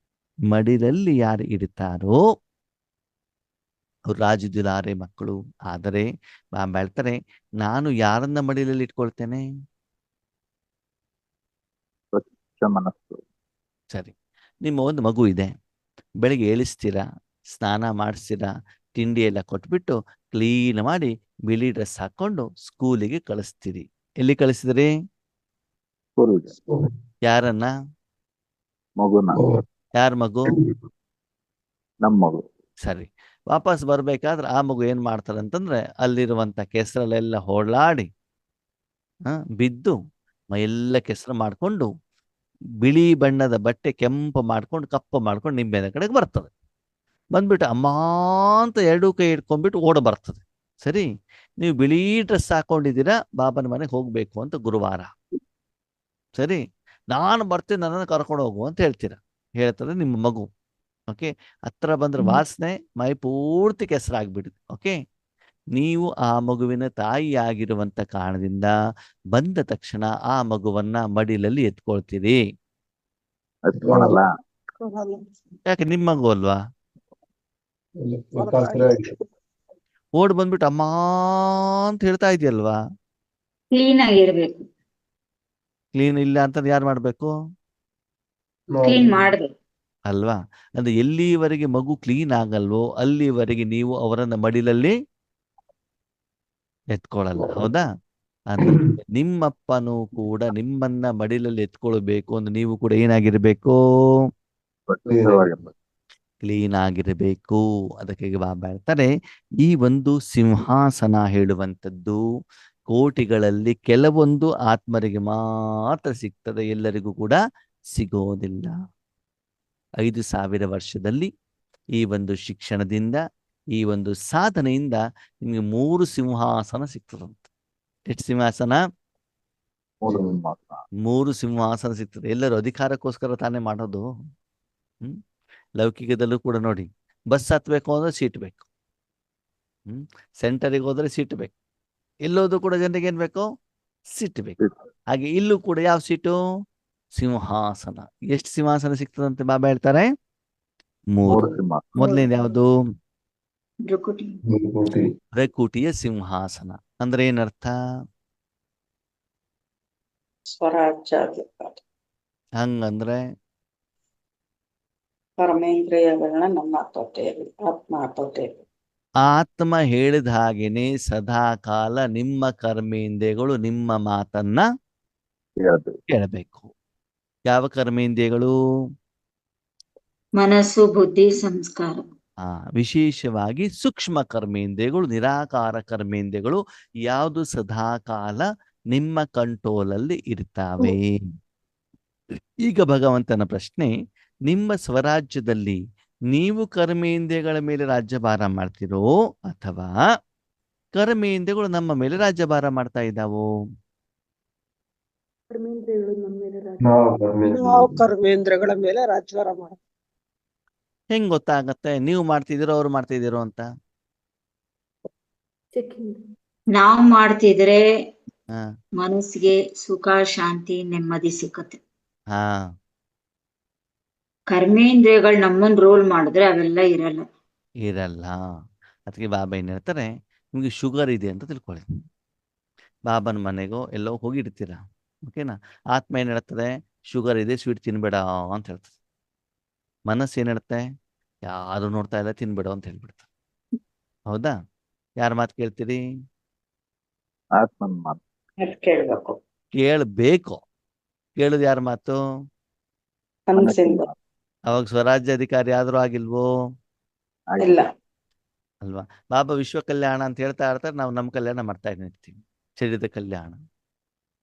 ಮಡಿಲಲ್ಲಿ ಯಾರು ಇಡ್ತಾರೋ ಅವ್ರು ರಾಜ ದುಲಾರೆ ಮಕ್ಕಳು. ಆದರೆ ಬಾಬಾ ಹೇಳ್ತಾರೆ, ನಾನು ಯಾರನ್ನ ಮಡಿಲಲ್ಲಿ ಇಟ್ಕೊಳ್ತೇನೆ? ಮನಸ್ಸು. ಸರಿ, ನಿಮ್ಮ ಒಂದು ಮಗು ಇದೆ, ಬೆಳಿಗ್ಗೆ ಏಳಿಸ್ತೀರಾ, ಸ್ನಾನ ಮಾಡಿಸ್ತೀರಾ, ತಿಂಡಿ ಎಲ್ಲ ಕೊಟ್ಬಿಟ್ಟು ಕ್ಲೀನ್ ಮಾಡಿ ಬಿಳಿ ಡ್ರೆಸ್ ಹಾಕೊಂಡು ಸ್ಕೂಲಿಗೆ ಕಳಿಸ್ತೀರಿ. ಎಲ್ಲಿ ಕಳಿಸಿದ್ರಿ? ಯಾರನ್ನ? ಮಗುನ. ಯಾರ ಮಗು? ನಮ್ಮ ಮಗು. ಸರಿ, ವಾಪಸ್ ಬರ್ಬೇಕಾದ್ರೆ ಆ ಮಗು ಏನ್ ಮಾಡ್ತಾರೆ ಅಂತಂದ್ರೆ ಅಲ್ಲಿರುವಂತ ಕೆಸರಲ್ಲೆಲ್ಲ ಹೊಳಾಡಿ ಬಿದ್ದು ಮೈಯೆಲ್ಲ ಕೆಸರು ಮಾಡ್ಕೊಂಡು ಬಿಳಿ ಬಣ್ಣದ ಬಟ್ಟೆ ಕೆಂಪು ಮಾಡ್ಕೊಂಡು ಕಪ್ಪು ಮಾಡ್ಕೊಂಡು ನಿಂಬೆನ ಕಡೆಗೆ ಬರ್ತದೆ. ಬಂದ್ಬಿಟ್ಟು ಅಮ್ಮ ಅಂತ 2 ಕೈ ಇಟ್ಕೊಂಡ್ಬಿಟ್ಟು ಓಡ ಬರ್ತದೆ. ಸರಿ, ನೀವು ಬಿಳಿ ಡ್ರೆಸ್ ಹಾಕೊಂಡಿದ್ದೀರಾ, ಬಾಬನ ಮನೆಗೆ ಹೋಗ್ಬೇಕು ಅಂತ ಗುರುವಾರ. ಸರಿ, ನಾನು ಬರ್ತೀನಿ, ನನ್ನನ್ನು ಕರ್ಕೊಂಡು ಹೋಗು ಅಂತ ಹೇಳ್ತದೆ ನಿಮ್ಮ ಮಗು. ಓಕೆ, ಹತ್ರ ಬಂದ್ರೆ ವಾಸನೆ ಮೈ ಪೂರ್ತಿ ಕೆಸರಾಗ್ಬಿಡುತ್ತೆ. ಓಕೆ, ನೀವು ಆ ಮಗುವಿನ ತಾಯಿಯಾಗಿರುವಂತ ಕಾರಣದಿಂದ ಬಂದ ತಕ್ಷಣ ಆ ಮಗುವನ್ನ ಮಡಿಲಲ್ಲಿ ಎತ್ಕೊಳ್ತೀರಿ. ಎತ್ಕೊಳಲ್ಲ. ಯಾಕೆ ನಿಮ್ಮ ಮಗು ಅಲ್ವಾ? ಮುಖಾಂತರ ಓಡ್ ಬಂದ್ಬಿಟ್ಟು ಅಮ್ಮ ಅಂತ ಹೇಳ್ತಾ ಇದೆಯಲ್ವಾ? ಕ್ಲೀನ್ ಆಗಿರ್ಬೇಕು, ಕ್ಲೀನ್ ಇಲ್ಲ ಅಂತಂದ್ರೆ ಯಾರು ಮಾಡ್ಬೇಕು ಕ್ಲೀನ್ ಮಾಡ್ಬೇಕು. ಅಲ್ವಾ? ಅಂದ್ರೆ ಎಲ್ಲಿವರೆಗೆ ಮಗು ಕ್ಲೀನ್ ಆಗಲ್ವೋ ಅಲ್ಲಿವರೆಗೆ ನೀವು ಅವರನ್ನ ಮಡಿಲಲ್ಲಿ ಎತ್ಕೊಳ್ಳಲ್ಲ. ಹೌದಾ? ಅಂದ್ರೆ ನಿಮ್ಮಪ್ಪನೂ ಕೂಡ ನಿಮ್ಮನ್ನ ಮಡಿಲಲ್ಲಿ ಎತ್ಕೊಳ್ಬೇಕು ಅಂದ್ರೆ ನೀವು ಕೂಡ ಏನಾಗಿರ್ಬೇಕು? ಸ್ವಚ್ಛವಾಗಿರ್ಬೇಕು. ಕ್ಲೀನ್ ಆಗಿರಬೇಕು. ಅದಕ್ಕೆ ಬಾಬಾ ಹೇಳ್ತಾರೆ, ಈ ಒಂದು ಸಿಂಹಾಸನ ಹೇಳುವಂಥದ್ದು ಕೋಟಿಗಳಲ್ಲಿ ಕೆಲವೊಂದು ಆತ್ಮರಿಗೆ ಮಾತ್ರ ಸಿಗ್ತದೆ, ಎಲ್ಲರಿಗೂ ಕೂಡ ಸಿಗೋದಿಲ್ಲ. 5,000 ವರ್ಷದಲ್ಲಿ ಈ ಒಂದು ಶಿಕ್ಷಣದಿಂದ, ಈ ಒಂದು ಸಾಧನೆಯಿಂದ ನಿಮಗೆ 3 ಸಿಂಹಾಸನ ಸಿಗ್ತದಂತೆ. ಎಷ್ಟು ಸಿಂಹಾಸನ? 3 ಸಿಂಹಾಸನ ಸಿಗ್ತದೆ. ಎಲ್ಲರೂ ಅಧಿಕಾರಕ್ಕೋಸ್ಕರ ತಾನೇ ಮಾಡೋದು. ಲೌಕಿಕದಲ್ಲೂ ಕೂಡ ನೋಡಿ, ಬಸ್ ಹತ್ಬೇಕು ಅಂದ್ರೆ ಸೀಟ್ ಬೇಕು, ಸೆಂಟರಿಗೆ ಹೋದ್ರೆ ಸೀಟ್ ಬೇಕು, ಎಲ್ಲೋದು ಕೂಡ ಜನರಿಗೆ ಏನ್ ಬೇಕು? ಸೀಟ್ ಬೇಕು. ಹಾಗೆ ಇಲ್ಲೂ ಕೂಡ ಯಾವ ಸೀಟು? ಸಿಂಹಾಸನ. ಎಷ್ಟು ಸಿಂಹಾಸನ ಸಿಗ್ತದಂತೆ ಬಾಬಾ ಹೇಳ್ತಾರೆ? 3. ಮೊದಲೇದು ಯಾವುದು? ಭ್ರುಕುಟಿ. ಭ್ರಕುಟಿಯ ಸಿಂಹಾಸನ. ಅಂದ್ರೆ ಏನರ್ಥ? ಸ್ವರಾಜ್ಯಾಧಿಕಾರ. ಹಂಗಂದ್ರೆ ಕರ್ಮೇಂದ್ರಿಯಗಳನ್ನ ನಮ್ಮ ಹತೋಟಿಯಲ್ಲಿ, ಆತ್ಮ ಹತೋಟಿಯಲ್ಲಿ. ಆತ್ಮ ಹೇಳಿದ ಹಾಗೇನೆ ಸದಾ ಕಾಲ ನಿಮ್ಮ ಕರ್ಮೇಂದ್ರಿಯಗಳು ನಿಮ್ಮ ಮಾತನ್ನ ಕೇಳಬೇಕು. ಯಾವ ಕರ್ಮೇಂದ್ರಿಯಗಳು? ಮನಸ್ಸು, ಬುದ್ಧಿ, ಸಂಸ್ಕಾರ. ವಿಶೇಷವಾಗಿ ಸೂಕ್ಷ್ಮ ಕರ್ಮೇಂದ್ರಿಯಗಳು, ನಿರಾಕಾರ ಕರ್ಮೇಂದ್ರಿಯಗಳು ಯಾವುದು ಸದಾ ಕಾಲ ನಿಮ್ಮ ಕಂಟ್ರೋಲಲ್ಲಿ ಇರ್ತಾವೆ. ಈಗ ಭಗವಂತನ ಪ್ರಶ್ನೆ, ನಿಮ್ಮ ಸ್ವರಾಜ್ಯದಲ್ಲಿ ನೀವು ಕರ್ಮೇಂದ್ರಿಯಗಳ ಮೇಲೆ ರಾಜ್ಯಭಾರ ಮಾಡ್ತಿರೋ ಅಥವಾ ಕರ್ಮೇಂದ್ರಿಯಗಳು ನಮ್ಮ ಮೇಲೆ ರಾಜ್ಯಭಾರ ಮಾಡ್ತಾ ಇದ್ದಾವೋ? ನಾವು ಕರ್ಮೇಂದ್ರಗಳ ಮೇಲೆ ರಾಜ್ಯಭಾರ ಮಾಡ. ಹೆಂಗ್ ಗೊತ್ತಾಗತ್ತೆ ನೀವು ಮಾಡ್ತಿದ್ದೀರೋ ಅವ್ರು ಮಾಡ್ತಿದ್ದೀರೋ ಅಂತ? ನಾವು ಮಾಡ್ತಿದ್ರೆ ಹಾ ಮನಸ್ಸಿಗೆ ಸುಖ, ಶಾಂತಿ, ನೆಮ್ಮದಿ ಸಿಕ್ಕತ್ತೆ. ಹಾ ಕರ್ಮೇಂದ್ರಿಯಗಳು ನಮ್ಮನ್ನ ರೋಲ್ ಮಾಡಿದ್ರೆ ಅವೆಲ್ಲ ಇರಲ್ಲ. ಅದಕ್ಕೆ ಬಾಬಾ ಏನ್ ಹೇಳ್ತಾರೆ, ನಿಮ್ಗೆ ಶುಗರ್ ಇದೆ ಅಂತ ತಿಳ್ಕೊಳ್ಳಿ. ಬಾಬನ ಮನೆಗೋ ಎಲ್ಲೋ ಹೋಗಿರ್ತೀರ, ಓಕೆನಾ? ಆತ್ಮ ಏನ್ ಹೇಳ್ತದೆ? ಶುಗರ್ ಇದೆ, ಸ್ವೀಟ್ ತಿನ್ಬೇಡ ಅಂತ ಹೇಳ್ತದೆ. ಮನಸ್ಸು ಏನ್ ಹೇಳುತ್ತೆ? ಯಾರು ನೋಡ್ತಾ ಇಲ್ಲ, ತಿನ್ಬೇಡ ಅಂತ ಹೇಳ್ಬಿಡ್ತಾರೆ. ಹೌದಾ? ಯಾರ ಮಾತು ಕೇಳ್ತೀರಿ? ಆತ್ಮನ ಮಾತು ಕೇಳ್ಬೇಕು ಕೇಳಬೇಕು. ಕೇಳುದು ಯಾರ ಮಾತು? ಮನಸ್ಸಿಂದ. ಅವಾಗ ಸ್ವರಾಜ್ಯಾಧಿಕಾರಿ ಆದ್ರೂ ಆಗಿಲ್ವೋ? ಇಲ್ಲ. ಅಲ್ವಾ? ಬಾಬಾ ವಿಶ್ವ ಕಲ್ಯಾಣ ಅಂತ ಹೇಳ್ತಾ ಇರ್ತಾರೆ, ನಾವು ನಮ್ಮ ಕಲ್ಯಾಣ ಮಾಡ್ತಾ ಇರ್ತೀವಿ, ಶರೀರದ ಕಲ್ಯಾಣ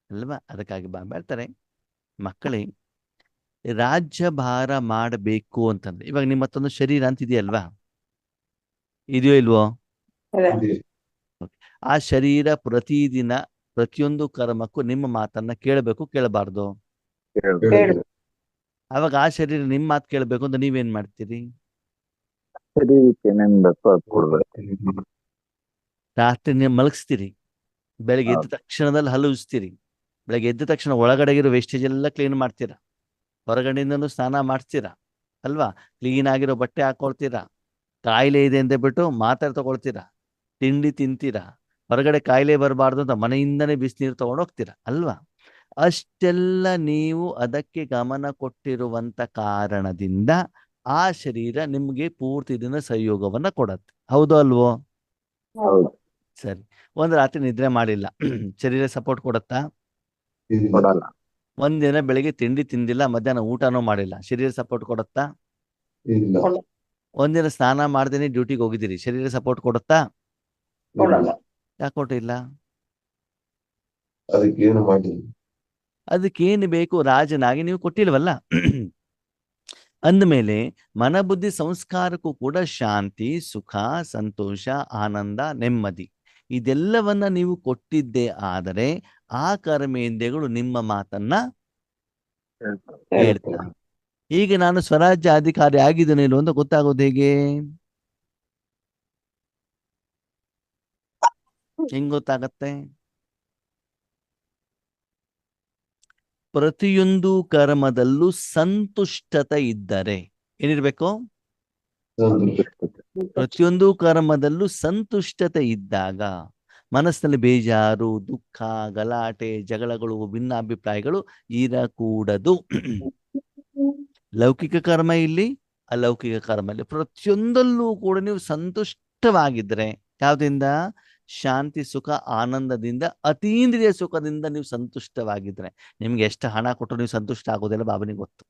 ಅಲ್ವಾ? ಅದಕ್ಕಾಗಿ ಬಾಬಾ ಹೇಳ್ತಾರೆ, ಮಕ್ಕಳೇ ರಾಜ್ಯಭಾರ ಮಾಡಬೇಕು ಅಂತಂದ್ರೆ, ಇವಾಗ ನಿಮ್ಮ ಮತ್ತೊಂದು ಶರೀರ ಅಂತ ಇದೆಯಲ್ವಾ? ಇದೆಯೋ ಇಲ್ವೋ? ಆ ಶರೀರ ಪ್ರತಿದಿನ ಪ್ರತಿಯೊಂದು ಕರ್ಮಕ್ಕೂ ನಿಮ್ಮ ಮಾತನ್ನ ಕೇಳಬೇಕು, ಕೇಳಬಾರ್ದು? ಅವಾಗ ಆ ಶರೀರ ನಿಮ್ಮ ಮಾತು ಕೇಳಬೇಕು ಅಂತ ನೀವೇನ್ ಮಾಡ್ತೀರಿ? ರಾತ್ರಿ ನೀವು ಮಲಗಿಸ್ತೀರಿ, ಬೆಳಗ್ಗೆ ಎದ್ದ ತಕ್ಷಣದಲ್ಲಿ ಹಲುಸ್ತೀರಿ, ಬೆಳಗ್ಗೆ ಎದ್ದ ತಕ್ಷಣ ಒಳಗಡೆಗಿರೋ ವೇಸ್ಟೇಜ್ ಎಲ್ಲ ಕ್ಲೀನ್ ಮಾಡ್ತೀರಾ, ಹೊರಗಡೆಯಿಂದನೂ ಸ್ನಾನ ಮಾಡಿಸ್ತೀರಾ ಅಲ್ವಾ? ಕ್ಲೀನ್ ಆಗಿರೋ ಬಟ್ಟೆ ಹಾಕೊಳ್ತೀರಾ, ಕಾಯಿಲೆ ಇದೆ ಅಂತ ಬಿಟ್ಟು ಮಾತ್ರೆ ತಗೊಳ್ತೀರಾ, ತಿಂಡಿ ತಿಂತೀರಾ, ಹೊರಗಡೆ ಕಾಯಿಲೆ ಬರಬಾರ್ದು ಅಂತ ಮನೆಯಿಂದನೇ ಬಿಸಿನೀರು ತಗೊಂಡು ಹೋಗ್ತೀರಾ ಅಲ್ವಾ? ಅಷ್ಟೆಲ್ಲ ನೀವು ಅದಕ್ಕೆ ಗಮನ ಕೊಟ್ಟಿರುವಂತ ಕಾರಣದಿಂದ ಆ ಶರೀರ ನಿಮ್ಗೆ ಪೂರ್ತಿ ದಿನ ಸಹಯೋಗವನ್ನ ಕೊಡತ್ತೆ. ಹೌದು ಅಲ್ವೋ? ಸರಿ. ಒಂದು ರಾತ್ರಿ ನಿದ್ರೆ ಮಾಡಿಲ್ಲ, ಶರೀರ ಸಪೋರ್ಟ್ ಕೊಡತ್ತಾ? ಒಂದಿನ ಬೆಳಿಗ್ಗೆ ತಿಂಡಿ ತಿಂದಿಲ್ಲ, ಮಧ್ಯಾಹ್ನ ಊಟನೂ ಮಾಡಿಲ್ಲ, ಶರೀರ ಸಪೋರ್ಟ್ ಕೊಡತ್ತಾ? ಒಂದಿನ ಸ್ನಾನ ಮಾಡ್ದೇನೆ ಡ್ಯೂಟಿಗೆ ಹೋಗಿದ್ದೀರಿ, ಶರೀರ ಸಪೋರ್ಟ್ ಕೊಡುತ್ತಾ? ಯಾಕೆ ಕೊಟ್ಟಿಲ್ಲ? ಅದಕ್ಕೇನು ಬೇಕು? ರಾಜನಾಗಿ ನೀವು ಕೊಟ್ಟಿಲ್ವಲ್ಲ. ಅಂದಮೇಲೆ ಮನಬುದ್ಧಿ ಸಂಸ್ಕಾರಕ್ಕೂ ಕೂಡ ಶಾಂತಿ, ಸುಖ, ಸಂತೋಷ, ಆನಂದ, ನೆಮ್ಮದಿ ಇದೆಲ್ಲವನ್ನ ನೀವು ಕೊಟ್ಟಿದ್ದೇ ಆದರೆ ಆ ಕರ್ಮೇಂದ್ರಿಯಗಳು ನಿಮ್ಮ ಮಾತನ್ನ ಹೇಳ್ತಾರೆ. ಈಗ ನಾನು ಸ್ವರಾಜ್ಯ ಅಧಿಕಾರಿ ಆಗಿದ್ದೇನೆ ಅಂತ ಗೊತ್ತಾಗೋದು ಹೇಗೆ? ಹೆಂಗ್ ಗೊತ್ತಾಗತ್ತೆ? ಪ್ರತಿಯೊಂದು ಕರ್ಮದಲ್ಲೂ ಸಂತುಷ್ಟತೆ ಇದ್ದರೆ ಏನಿರ್ಬೇಕು? ಪ್ರತಿಯೊಂದು ಕರ್ಮದಲ್ಲೂ ಸಂತುಷ್ಟತೆ ಇದ್ದಾಗ ಮನಸ್ಸಿನಲ್ಲಿ ಬೇಜಾರು, ದುಃಖ, ಗಲಾಟೆ, ಜಗಳಗಳು, ಭಿನ್ನಾಭಿಪ್ರಾಯಗಳು ಇರಕೂಡದು. ಲೌಕಿಕ ಕರ್ಮ ಇಲ್ಲಿ, ಅಲೌಕಿಕ ಕರ್ಮ ಇಲ್ಲಿ, ಪ್ರತಿಯೊಂದಲ್ಲೂ ಕೂಡ ನೀವು ಸಂತುಷ್ಟವಾಗಿದ್ರೆ, ಯಾವುದರಿಂದ? ಶಾಂತಿ, ಸುಖ, ಆನಂದದಿಂದ, ಅತೀಂದ್ರಿಯ ಸುಖದಿಂದ ನೀವು ಸಂತುಷ್ಟವಾಗಿದ್ರೆ. ನಿಮ್ಗೆ ಎಷ್ಟು ಹಣ ಕೊಟ್ಟು ನೀವು ಸಂತುಷ್ಟ ಆಗೋದಿಲ್ಲ, ಬಾಬನಿಗೆ ಗೊತ್ತು.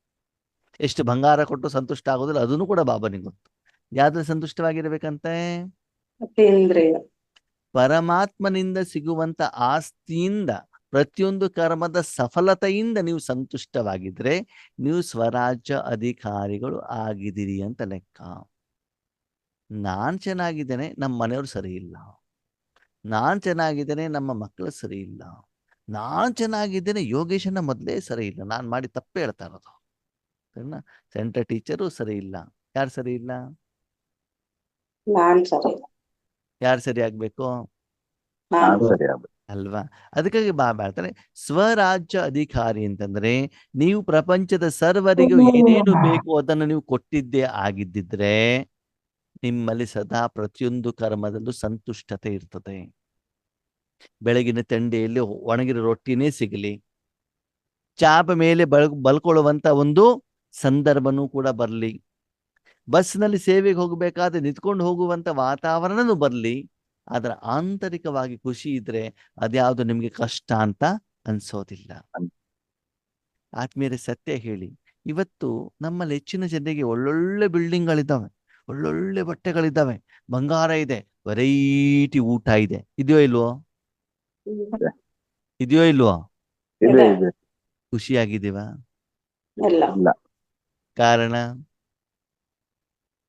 ಎಷ್ಟು ಬಂಗಾರ ಕೊಟ್ಟು ಸಂತುಷ್ಟ ಆಗೋದಿಲ್ಲ, ಅದನ್ನು ಕೂಡ ಬಾಬನಿಗೆ ಗೊತ್ತು. ಯಾವ್ದ್ರಲ್ಲಿ ಸಂತುಷ್ಟವಾಗಿರ್ಬೇಕಂತೆ? ಅತೀಂದ್ರಿಯ. ಪರಮಾತ್ಮನಿಂದ ಸಿಗುವಂತ ಆಸ್ತಿಯಿಂದ, ಪ್ರತಿಯೊಂದು ಕರ್ಮದ ಸಫಲತೆಯಿಂದ ನೀವು ಸಂತುಷ್ಟವಾಗಿದ್ರೆ ನೀವು ಸ್ವರಾಜ್ಯ ಅಧಿಕಾರಿಗಳು ಆಗಿದ್ದೀರಿ ಅಂತ ಲೆಕ್ಕ. ನಾನ್ ಚೆನ್ನಾಗಿದ್ದೇನೆ, ನಮ್ಮ ಮನೆಯವರು ಸರಿ ಇಲ್ಲ. ನಾನ್ ಚೆನ್ನಾಗಿದ್ದೇನೆ, ನಮ್ಮ ಮಕ್ಕಳು ಸರಿ ಇಲ್ಲ. ನಾನ್ ಚೆನ್ನಾಗಿದ್ದೇನೆ, ಯೋಗೇಶನ ಮೊದಲೇ ಸರಿ ಇಲ್ಲ, ನಾನು ಮಾಡಿ ತಪ್ಪೇ ಹೇಳ್ತಾ ಇರೋದು. ಸರಿನಾ? ಸೆಂಟರ್ ಟೀಚರು ಸರಿ ಇಲ್ಲ. ಯಾರು ಸರಿ ಇಲ್ಲ? ನಾನ್ ಸರಿ. ಯಾರು ಸರಿ ಆಗ್ಬೇಕು? ನಾನು. ಸರಿ ಆಗ್ಬೇಕು. ಅಲ್ವಾ? ಅದಕ್ಕಾಗಿ ಬಾಬಾ ಹೇಳ್ತಾರೆ ಸ್ವರಾಜ್ಯ ಅಧಿಕಾರಿ ಅಂತಂದ್ರೆ ನೀವು ಪ್ರಪಂಚದ ಸರ್ವರಿಗೂ ಏನೇನು ಬೇಕು ಅದನ್ನು ನೀವು ಕೊಟ್ಟಿದ್ದೇ ಆಗಿದ್ದಿದ್ರೆ ನಿಮ್ಮಲ್ಲಿ ಸದಾ ಪ್ರತಿಯೊಂದು ಕರ್ಮದಲ್ಲೂ ಸಂತುಷ್ಟತೆ ಇರ್ತದೆ. ಬೆಳಗಿನ ತಂಡೆಯಲ್ಲಿ ಒಣಗಿರೋ ರೊಟ್ಟಿನೇ ಸಿಗಲಿ, ಚಾಪ ಮೇಲೆ ಬಲ್ಕೊಳ್ಳುವಂತ ಒಂದು ಸಂದರ್ಭನೂ ಕೂಡ ಬರಲಿ, ಬಸ್ನಲ್ಲಿ ಸೇವೆಗೆ ಹೋಗಬೇಕಾದ್ರೆ ನಿಂತ್ಕೊಂಡು ಹೋಗುವಂತ ವಾತಾವರಣನೂ ಬರಲಿ, ಅದರ ಆಂತರಿಕವಾಗಿ ಖುಷಿ ಇದ್ರೆ ಅದ್ಯಾವುದು ನಿಮ್ಗೆ ಕಷ್ಟ ಅಂತ ಅನ್ಸೋದಿಲ್ಲ. ಆತ್ಮೀಯರೇ, ಸತ್ಯ ಹೇಳಿ, ಇವತ್ತು ನಮ್ಮಲ್ಲಿ ಹೆಚ್ಚಿನ ಜನರಿಗೆ ಒಳ್ಳೊಳ್ಳೆ ಬಿಲ್ಡಿಂಗ್ಗಳಿದ್ದಾವೆ, ಒಳ್ಳೊಳ್ಳೆ ಬಟ್ಟೆಗಳಿದ್ದಾವೆ, ಬಂಗಾರ ಇದೆ, ವೆರೈಟಿ ಊಟ ಇದೆ. ಇದೆಯೋ ಇಲ್ವೋ? ಇದೆಯೋ ಇಲ್ವೋ? ಇದೆ ಇದೆ. ಖುಷಿಯಾಗಿದ್ದೀವ? ಇಲ್ಲ. ಇಲ್ಲ. ಕಾರಣ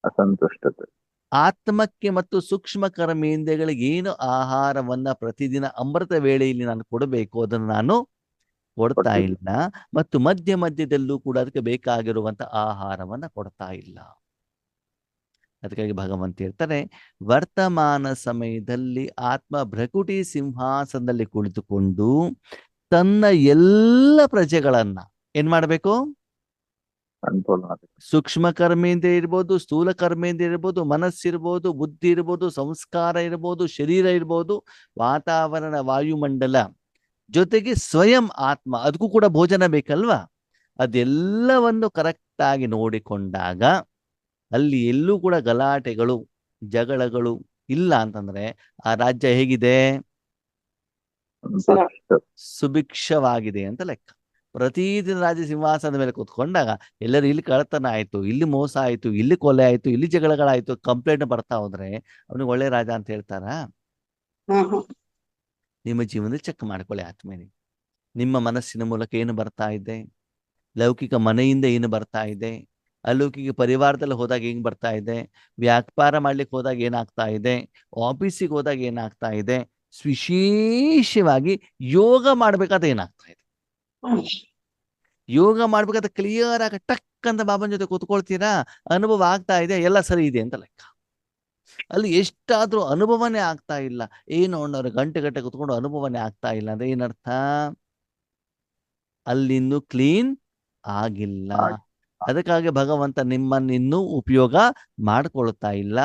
ಅಸಂತುಷ್ಟತೆ. ಆತ್ಮಕ್ಕೆ ಮತ್ತು ಸೂಕ್ಷ್ಮ ಕರ್ಮೇಂದ್ರಿಯಗಳಿಗೆ ಏನು ಆಹಾರವನ್ನ ಪ್ರತಿದಿನ ಅಮೃತ ವೇಳೆಯಲ್ಲಿ ನಾನು ಕೊಡಬೇಕು ಅದನ್ನು ನಾನು ಕೊಡ್ತಾ ಇಲ್ಲ, ಮತ್ತು ಮಧ್ಯ ಮಧ್ಯದಲ್ಲೂ ಕೂಡ ಅದಕ್ಕೆ ಬೇಕಾಗಿರುವಂತ ಆಹಾರವನ್ನ ಕೊಡ್ತಾ ಇಲ್ಲ. ಅದಕ್ಕಾಗಿ ಭಗವಂತ ಹೇಳ್ತಾರೆ, ವರ್ತಮಾನ ಸಮಯದಲ್ಲಿ ಆತ್ಮ ಭೃಕುಟಿ ಸಿಂಹಾಸನದಲ್ಲಿ ಕುಳಿತುಕೊಂಡು ತನ್ನ ಎಲ್ಲ ಪ್ರಜೆಗಳನ್ನ ಏನ್ ಮಾಡ್ಬೇಕು? ಸೂಕ್ಷ್ಮ ಕರ್ಮೇಂದ್ರಿಯ ಇರ್ಬೋದು, ಸ್ಥೂಲ ಕರ್ಮೇಂದ್ರಿಯ ಇರ್ಬೋದು, ಮನಸ್ಸಿರ್ಬೋದು, ಬುದ್ಧಿ ಇರ್ಬೋದು, ಸಂಸ್ಕಾರ ಇರ್ಬೋದು, ಶರೀರ ಇರ್ಬೋದು, ವಾತಾವರಣ, ವಾಯುಮಂಡಲ, ಜೊತೆಗೆ ಸ್ವಯಂ ಆತ್ಮ, ಅದಕ್ಕೂ ಕೂಡ ಭೋಜನ ಬೇಕಲ್ವಾ? ಅದೆಲ್ಲವನ್ನು ಕರೆಕ್ಟ್ ಆಗಿ ನೋಡಿಕೊಂಡಾಗ ಅಲ್ಲಿ ಎಲ್ಲೂ ಕೂಡ ಗಲಾಟೆಗಳು, ಜಗಳಗಳು ಇಲ್ಲ ಅಂತಂದ್ರೆ ಆ ರಾಜ್ಯ ಹೇಗಿದೆ? ಸುಭಿಕ್ಷವಾಗಿದೆ ಅಂತ ಲೆಕ್ಕ. ಪ್ರತಿದಿನ ರಾಜ್ಯ ಸಿಂಹಾಸನದ ಮೇಲೆ ಕೂತ್ಕೊಂಡಾಗ ಎಲ್ಲರೂ ಇಲ್ಲಿ ಕಳ್ಳತನ ಆಯ್ತು, ಇಲ್ಲಿ ಮೋಸ ಆಯ್ತು, ಇಲ್ಲಿ ಕೊಲೆ ಆಯ್ತು, ಇಲ್ಲಿ ಜಗಳಗಳಾಯ್ತು, ಕಂಪ್ಲೇಂಟ್ ಬರ್ತಾ ಹೋದ್ರೆ ಅವನಿಗೆ ಒಳ್ಳೆ ರಾಜ ಅಂತ ಹೇಳ್ತಾರಾ? ನಿಮ್ಮ ಜೀವನದಲ್ಲಿ ಚೆಕ್ ಮಾಡ್ಕೊಳ್ಳಿ ಆತ್ಮೇಲೆ. ನಿಮ್ಮ ಮನಸ್ಸಿನ ಮೂಲಕ ಏನು ಬರ್ತಾ ಇದೆ? ಲೌಕಿಕ ಮನೆಯಿಂದ ಏನು ಬರ್ತಾ ಇದೆ? ಅಲೌಕಿಕ ಪರಿವಾರದಲ್ಲಿ ಹೋದಾಗ ಹೆಂಗ್ ಬರ್ತಾ ಇದೆ? ವ್ಯಾಪಾರ ಮಾಡ್ಲಿಕ್ಕೆ ಹೋದಾಗ ಏನಾಗ್ತಾ ಇದೆ? ಆಫೀಸಿಗೆ ಹೋದಾಗ ಏನಾಗ್ತಾ ಇದೆ? ವಿಶೇಷವಾಗಿ ಯೋಗ ಮಾಡ್ಬೇಕಾದ್ರೆ ಏನಾಗ್ತಾ ಇದೆ? ಯೋಗ ಮಾಡ್ಬೇಕಾದ್ರೆ ಕ್ಲಿಯರ್ ಆಗಿ ಟಕ್ ಅಂತ ಬಾಬನ ಜೊತೆ ಕೂತ್ಕೊಳ್ತೀರಾ, ಅನುಭವ ಆಗ್ತಾ ಇದೆ, ಎಲ್ಲ ಸರಿ ಇದೆ ಅಂತ ಲೆಕ್ಕ. ಅಲ್ಲಿ ಎಷ್ಟಾದ್ರೂ ಅನುಭವನೇ ಆಗ್ತಾ ಇಲ್ಲ, ಏನು ಅಣ್ಣವ್ರು ಗಂಟೆ ಕೂತ್ಕೊಂಡು ಅನುಭವನೇ ಆಗ್ತಾ ಇಲ್ಲ ಅಂದ್ರೆ ಏನರ್ಥ? ಅಲ್ಲಿನ್ನೂ ಕ್ಲೀನ್ ಆಗಿಲ್ಲ. ಅದಕ್ಕಾಗಿ ಭಗವಂತ ನಿಮ್ಮನ್ನಿನ್ನೂ ಉಪಯೋಗ ಮಾಡ್ಕೊಳ್ತಾ ಇಲ್ಲ,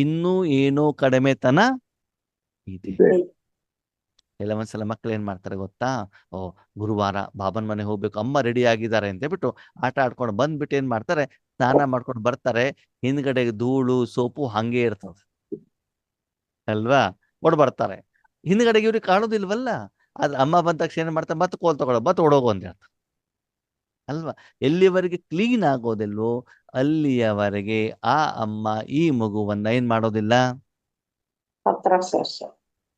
ಇನ್ನೂ ಏನೋ ಕಡಿಮೆತನ ಇದೆ. ಕೆಲವೊಂದ್ಸಲ ಮಕ್ಳು ಏನ್ ಮಾಡ್ತಾರೆ ಗೊತ್ತಾ? ಓ, ಗುರುವಾರ ಬಾಬನ್ ಮನೆ ಹೋಗ್ಬೇಕು, ಅಮ್ಮ ರೆಡಿ ಆಗಿದ್ದಾರೆ ಅಂತ ಬಿಟ್ಟು ಆಟ ಆಡ್ಕೊಂಡು ಬಂದ್ಬಿಟ್ಟು ಏನ್ ಮಾಡ್ತಾರೆ, ಸ್ನಾನ ಮಾಡ್ಕೊಂಡು ಬರ್ತಾರೆ, ಹಿಂದ್ಗಡೆ ಧೂಳು ಸೋಪು ಹಂಗೆ ಇರ್ತದೆ ಅಲ್ವಾ? ಬರ್ತಾರೆ, ಹಿಂದ್ಗಡೆಗೆ ಇವ್ರಿಗೆ ಕಾಣೋದಿಲ್ವಲ್ಲ. ಆದ್ರೆ ಅಮ್ಮ ಬಂದ ತಕ್ಷಣ ಏನ್ ಮಾಡ್ತಾರೆ, ಮತ್ತೆ ಕೋಲ್ ತಗೊಳ್ಳೋ, ಮತ್ತೆ ಓಡೋಗು ಅಂತ ಹೇಳ್ತಾರೆ ಅಲ್ವಾ? ಎಲ್ಲಿವರೆಗೆ ಕ್ಲೀನ್ ಆಗೋದಿಲ್ವೋ ಅಲ್ಲಿಯವರೆಗೆ ಆ ಅಮ್ಮ ಈ ಮಗುವನ್ನ ಏನ್ ಮಾಡೋದಿಲ್ಲ,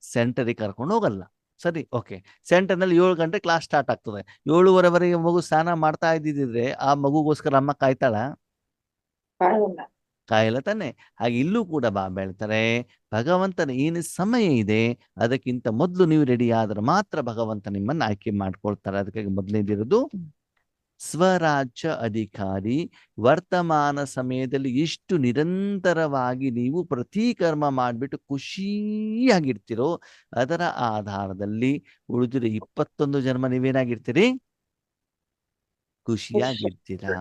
ಸೆಂಟರಿಗೆ ಕರ್ಕೊಂಡು ಹೋಗಲ್ಲ. ಸರಿ, ಓಕೆ. ಸೆಂಟರ್ನಲ್ಲಿ 7 ಗಂಟೆ ಕ್ಲಾಸ್ ಸ್ಟಾರ್ಟ್ ಆಗ್ತದೆ, 7:30ವರೆಗೆ ಮಗು ಸ್ನಾನ ಮಾಡ್ತಾ ಇದ್ದಿದ್ರೆ ಆ ಮಗುಗೋಸ್ಕರ ಅಮ್ಮ ಕಾಯ್ತಾಳ? ಕಾಯಲ್ಲ ತಾನೆ. ಹಾಗೆ ಇಲ್ಲೂ ಕೂಡ ಬಾಬಾ ಹೇಳ್ತಾರೆ, ಭಗವಂತನ ಏನು ಸಮಯ ಇದೆ ಅದಕ್ಕಿಂತ ಮೊದಲು ನೀವು ರೆಡಿ ಆದ್ರೆ ಮಾತ್ರ ಭಗವಂತ ನಿಮ್ಮನ್ನು ಆಯ್ಕೆ ಮಾಡ್ಕೊಳ್ತಾರೆ. ಅದಕ್ಕಾಗಿ ಮೊದಲನೇದಿರೋದು ಸ್ವರಾಜ್ಯ ಅಧಿಕಾರಿ. ವರ್ತಮಾನ ಸಮಯದಲ್ಲಿ ಎಷ್ಟು ನಿರಂತರವಾಗಿ ನೀವು ಪ್ರತಿ ಕರ್ಮ ಮಾಡಿಬಿಟ್ಟು ಖುಷಿಯಾಗಿರ್ತೀರೋ ಅದರ ಆಧಾರದಲ್ಲಿ ಉಳಿದಿರೋ 21 ಜನ್ಮ ನೀವೇನಾಗಿರ್ತೀರಿ? ಖುಷಿಯಾಗಿರ್ತೀರಾ.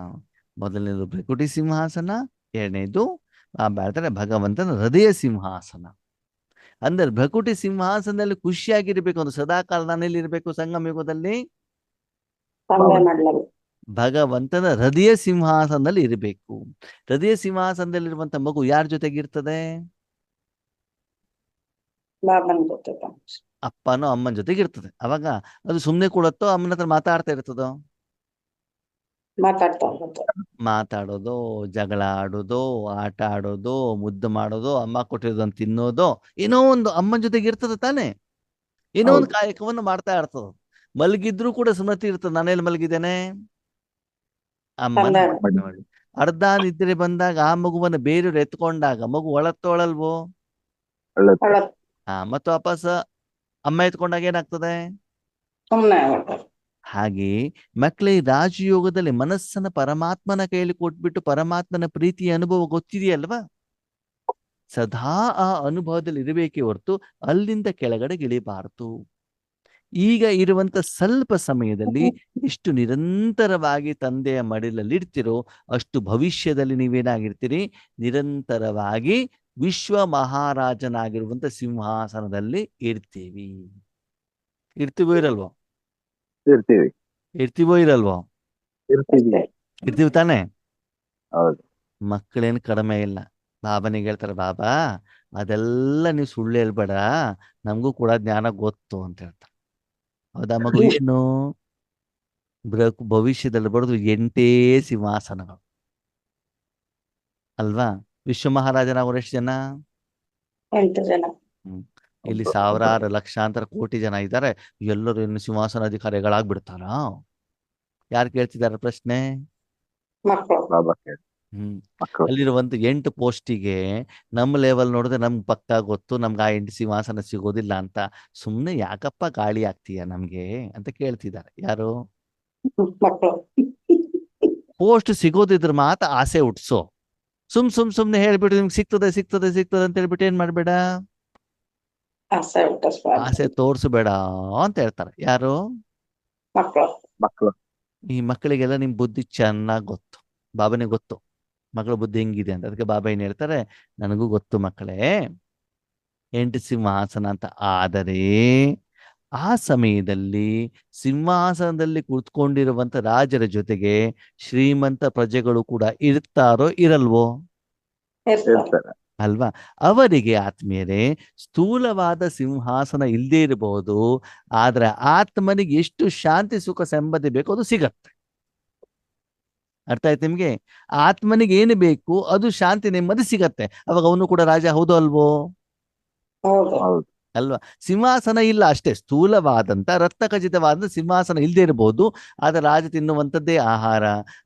ಮೊದಲನೇದು ಭೃಕುಟಿ ಸಿಂಹಾಸನ, ಎರಡನೇದು ಹೇಳ್ತಾರೆ ಭಗವಂತನ ಹೃದಯ ಸಿಂಹಾಸನ. ಅಂದ್ರೆ ಭೃಕುಟಿ ಸಿಂಹಾಸನದಲ್ಲಿ ಖುಷಿಯಾಗಿರ್ಬೇಕು ಅಂದ್ರೆ ಸದಾಕಾಲ ನಾನೆಲ್ಲಿ ಇರ್ಬೇಕು? ಸಂಗಮ ಯುಗದಲ್ಲಿ ತಂದೆ ಮಾಡ್ಲಾಗ ಭಗವಂತನ ಹೃದಯ ಸಿಂಹಾಸನದಲ್ಲಿ ಇರಬೇಕು. ಹೃದಯ ಸಿಂಹಾಸನದಲ್ಲಿರುವಂತ ಮಗು ಯಾರ ಜೊತೆಗಿರ್ತದೆ? ಬಾಬನ್ ಜೊತೆ ಅಪ್ಪನೋ ಅಮ್ಮನ ಜೊತೆಗೆ ಇರ್ತದೆ. ಅವಾಗ ಅದು ಸುಮ್ಮನೆ ಕೂಡತ್ತೋ ಅಮ್ಮನ ಹತ್ರ ಮಾತಾಡ್ತಾ ಇರ್ತದೋ? ಮಾತಾಡ್ತಾ ಇರುತ್ತೆ. ಮಾತಾಡೋದು, ಜಗಳ ಆಡೋದು, ಆಟ ಆಡೋದು, ಮುದ್ದು ಮಾಡೋದು, ಅಮ್ಮ ಕೊಟ್ಟಿರೋದನ್ನ ತಿನ್ನೋದು, ಏನೋ ಒಂದು ಅಮ್ಮನ ಜೊತೆಗೆ ಇರ್ತದೆ ತಾನೆ. ಏನೋ ಒಂದು ಕಾಯಕವನ್ನು ಮಾಡ್ತಾ ಇರ್ತದ. ಮಲಗಿದ್ರು ಕೂಡ ಸ್ಮೃತಿ ಇರ್ತದೆ, ನಾನೆಲ್ಲಿ ಮಲಗಿದ್ದೇನೆ? ಅಮ್ಮನ ತಂದೆ ಮಾಡಿ. ಅರ್ಧ ನಿದ್ರೆ ಬಂದಾಗ ಆ ಮಗುವನ್ನು ಬೇರೆಯವ್ರು ಎತ್ಕೊಂಡಾಗ ಮಗು ಒಳತ್ತೋಳಲ್ವೋ? ಅಳತ್ ಮತ್ತು ವಾಪಸ್ ಅಮ್ಮ ಎತ್ಕೊಂಡಾಗ ಏನಾಗ್ತದೆ? ಸುಮ್ನೆ ಆಗುತ್ತೆ. ಹಾಗೆ ಮಕ್ಕಳೇ, ರಾಜಯೋಗದಲ್ಲಿ ಮನಸ್ಸನ್ನ ಪರಮಾತ್ಮನ ಕೈಯಲ್ಲಿ ಕೊಟ್ಬಿಟ್ಟು ಪರಮಾತ್ಮನ ಪ್ರೀತಿಯ ಅನುಭವ ಗೊತ್ತಿದೆಯಲ್ವಾ? ಸದಾ ಆ ಅನುಭವದಲ್ಲಿ ಇರಬೇಕೇ ಹೊರತು ಅಲ್ಲಿಂದ ಕೆಳಗಡೆ ಇಳಿಬಾರದು. ಈಗ ಇರುವಂತ ಸ್ವಲ್ಪ ಸಮಯದಲ್ಲಿ ಎಷ್ಟು ನಿರಂತರವಾಗಿ ತಂದೆಯ ಮಡಿಲಲ್ಲಿ ಇರ್ತೀರೋ ಅಷ್ಟು ಭವಿಷ್ಯದಲ್ಲಿ ನೀವೇನಾಗಿರ್ತೀರಿ? ನಿರಂತರವಾಗಿ ವಿಶ್ವ ಮಹಾರಾಜನಾಗಿರುವಂತ ಸಿಂಹಾಸನದಲ್ಲಿ ಇರ್ತೀವಿ. ಇರ್ತೀವೋ ಇರಲ್ವೋ? ಇರ್ತೀವಿ ಇರ್ತೀವೋ ಇರಲ್ವೋ? ಇರ್ತೀವಿ. ಇರ್ತೀವಿ ತಾನೆ? ಹೌದು. ಮಕ್ಕಳೇನು ಕಡಿಮೆ ಇಲ್ಲ. ಬಾಬನಿಗೆ ಹೇಳ್ತಾರೆ, ಬಾಬಾ ಅದೆಲ್ಲ ನೀವು ಸುಳ್ಳು ಹೇಳ್ಬೇಡ, ನಮಗೂ ಕೂಡ ಜ್ಞಾನ ಗೊತ್ತು ಅಂತ ಹೇಳ್ತಾರೆ. ಹೌದಾ ಮಗು? ಏನು ಭವಿಷ್ಯದಲ್ಲಿ ಬರೋದು 8 ಸಿಂಹಾಸನಗಳು ಅಲ್ವಾ? ವಿಶ್ವ ಮಹಾರಾಜನಾಗೋರು ಎಷ್ಟು ಜನ? 8 ಜನ. ಇಲ್ಲಿ ಸಾವಿರಾರು ಲಕ್ಷಾಂತರ ಕೋಟಿ ಜನ ಇದ್ದಾರೆ. ಎಲ್ಲರೂ ಇನ್ನು ಸಿಂಹಾಸನಾಧಿಕಾರಿಗಳಾಗ್ಬಿಡ್ತಾರಾ? ಯಾರು ಕೇಳ್ತಿದಾರ ಪ್ರಶ್ನೆ? ಮಕ್ಕಳು. ಬಾಬಾ ಕೇಳಿ. ಮಕ್ಕಳು. ಅಲ್ಲಿರುವಂತ 8 ಪೋಸ್ಟಿಗೆ ನಮ್ಮ ಲೆವೆಲ್ ನೋಡಿದ್ರೆ ನಮ್ಗೆ ಪಕ್ಕಾ ಗೊತ್ತು, ನಮ್ಗೆ ಆ 8 ಸಿಂಹಾಸನ ಸಿಗೋದಿಲ್ಲ ಅಂತ. ಸುಮ್ನೆ ಯಾಕಪ್ಪ ಗಾಳಿ ಆಗ್ತೀಯ ನಮ್ಗೆ ಅಂತ ಕೇಳ್ತಿದ್ದಾರೆ. ಯಾರು? ಮಕ್ಕಳು. ಪೋಸ್ಟ್ ಸಿಗೋದಿದ್ರ ಮಾತ್ರ ಆಸೆ ಹುಟ್ಸೋ. ಸುಮ್ನೆ ಹೇಳ್ಬಿಟ್ಟು ನಿಮ್ಗೆ ಸಿಗ್ತದೆ ಸಿಗ್ತದೆ ಸಿಗ್ತದೆ ಅಂತ ಹೇಳ್ಬಿಟ್ಟು ಏನ್ ಮಾಡ್ಬೇಡ, ಆಸೆ ಹುಟ್ಟಿಸ್ಬಾರ್ದು. ಆಸೆ ತೋರ್ಸಬೇಡ ಅಂತ ಹೇಳ್ತಾರೆ. ಯಾರು? ಮಕ್ಕಳು. ಮಕ್ಕಳು. ಈ ಮಕ್ಕಳಿಗೆಲ್ಲ ನಿಮ್ ಬುದ್ಧಿ ಚೆನ್ನಾಗಿ ಗೊತ್ತು. ಬಾಬನಿಗೆ ಗೊತ್ತು ಮಕ್ಕಳ ಬುದ್ಧಿ ಹೆಂಗಿದೆ ಅಂತ. ಅದಕ್ಕೆ ಬಾಬಾ ಏನ್ ಹೇಳ್ತಾರೆ, ನನಗೂ ಗೊತ್ತು ಮಕ್ಕಳೇ 8 ಸಿಂಹಾಸನ ಅಂತ. ಆದರೆ ಆ ಸಮಯದಲ್ಲಿ ಸಿಂಹಾಸನದಲ್ಲಿ ಕುಳಿತುಕೊಂಡಿರುವಂತ ರಾಜರ ಜೊತೆಗೆ ಶ್ರೀಮಂತ ಪ್ರಜೆಗಳು ಕೂಡ ಇರ್ತಾರೋ ಇರಲ್ವೋ? ಇರ್ತಾರೆ. ಅಲ್ವಾ? ಅವರಿಗೆ ಆತ್ಮೀಯರೇ ಸ್ಥೂಲವಾದ ಸಿಂಹಾಸನ ಇಲ್ಲದೆ ಇರಬಹುದು, ಆದ್ರೆ ಆತ್ಮನಿಗೆ ಎಷ್ಟು ಶಾಂತಿ ಸುಖ ನೆಮ್ಮದಿ ಬೇಕೋ ಅದು ಸಿಗತ್ತೆ. ಅರ್ಥ ಆಯ್ತು ನಿಮ್ಗೆ? ಆತ್ಮನಿಗೆ ಏನು ಬೇಕು ಅದು ಶಾಂತಿ ನೆಮ್ಮದಿ ಸಿಗತ್ತೆ. ಅವಾಗ ಅವನು ಕೂಡ ರಾಜ, ಹೌದು ಅಲ್ವೋ? ಹೌದು. ಹೌದು. ಅಲ್ವಾ? ಸಿಂಹಾಸನ ಇಲ್ಲ ಅಷ್ಟೇ, ಸ್ಥೂಲವಾದಂತ ರತ್ನ ಖಚಿತವಾದ ಸಿಂಹಾಸನ ಇಲ್ಲದೆ ಇರಬಹುದು, ಆದ್ರೆ ರಾಜ ತಿನ್ನುವಂಥದ್ದೇ ಆಹಾರ,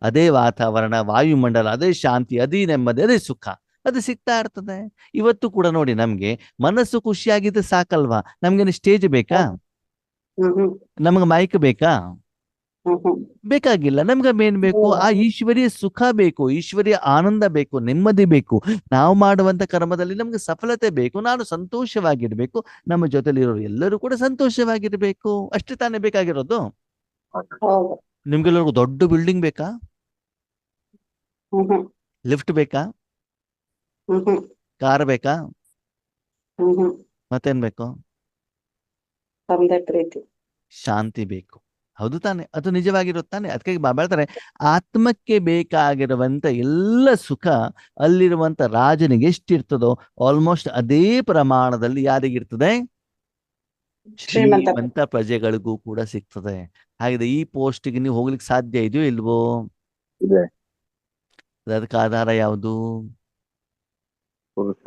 ಅದೇ ವಾತಾವರಣ, ವಾಯುಮಂಡಲ, ಅದೇ ಶಾಂತಿ, ಅದೇ ನೆಮ್ಮದಿ, ಅದೇ ಸುಖ ಅದು ಸಿಗ್ತಾ ಇರ್ತದೆ. ಇವತ್ತು ಕೂಡ ನೋಡಿ, ನಮ್ಗೆ ಮನಸ್ಸು ಖುಷಿಯಾಗಿದ್ರೆ ಸಾಕಲ್ವಾ? ನಮ್ಗೇನು ಸ್ಟೇಜ್ ಬೇಕಾ? ನಮ್ಗೆ ಮೈಕ್ ಬೇಕಾ? ಬೇಕಾಗಿಲ್ಲ. ನಮ್ಗೆ ಏನ್ ಬೇಕು? ಆ ಈಶ್ವರಿಯ ಸುಖ ಬೇಕು, ಈಶ್ವರಿಯ ಆನಂದ ಬೇಕು, ನೆಮ್ಮದಿ ಬೇಕು. ನಾವು ಮಾಡುವಂತ ಕರ್ಮದಲ್ಲಿ ನಮ್ಗೆ ಸಫಲತೆ ಬೇಕು, ನಾನು ಸಂತೋಷವಾಗಿರ್ಬೇಕು, ನಮ್ಮ ಜೊತೆಲಿರೋರು ಎಲ್ಲರೂ ಕೂಡ ಸಂತೋಷವಾಗಿರ್ಬೇಕು. ಅಷ್ಟೇ ತಾನೇ ಬೇಕಾಗಿರೋದು. ಹೌದು. ನಿಮ್ಗೆಲ್ಲರಿಗೂ ದೊಡ್ಡ ಬಿಲ್ಡಿಂಗ್ ಬೇಕಾ? ಲಿಫ್ಟ್ ಬೇಕಾ? ಕಾರ್ ಬೇಕಾ? ಮತ್ತೇನ್ ಬೇಕು? ತಂದೆ ಪ್ರೀತಿ, ಶಾಂತಿ ಬೇಕು. ಹೌದು ತಾನೆ? ಅದು ನಿಜವಾಗಿರುತ್ತಾನೆ. ಅದಕ್ಕೆ ಬಾಬಾ ಹೇಳ್ತಾರೆ, ಆತ್ಮಕ್ಕೆ ಬೇಕಾಗಿರುವಂತ ಎಲ್ಲ ಸುಖ ಅಲ್ಲಿರುವಂತ ರಾಜನಿಗೆ ಎಷ್ಟಿರ್ತದೋ ಆಲ್ಮೋಸ್ಟ್ ಅದೇ ಪ್ರಮಾಣದಲ್ಲಿ ಯಾರಿಗಿರ್ತದೆ? ಶ್ರೀಮಂತ ಪ್ರಜೆಗಳಿಗೂ ಕೂಡ ಸಿಗ್ತದೆ. ಹಾಗಿದೆ ಈ ಪೋಸ್ಟ್ಗೆ ನೀವು ಹೋಗ್ಲಿಕ್ಕೆ ಸಾಧ್ಯ ಇದೆಯೋ ಇಲ್ವೋ? ಇದೆ. ಅದಕ್ಕೆ ಆಧಾರ ಯಾವುದು? ಪುರುಷ.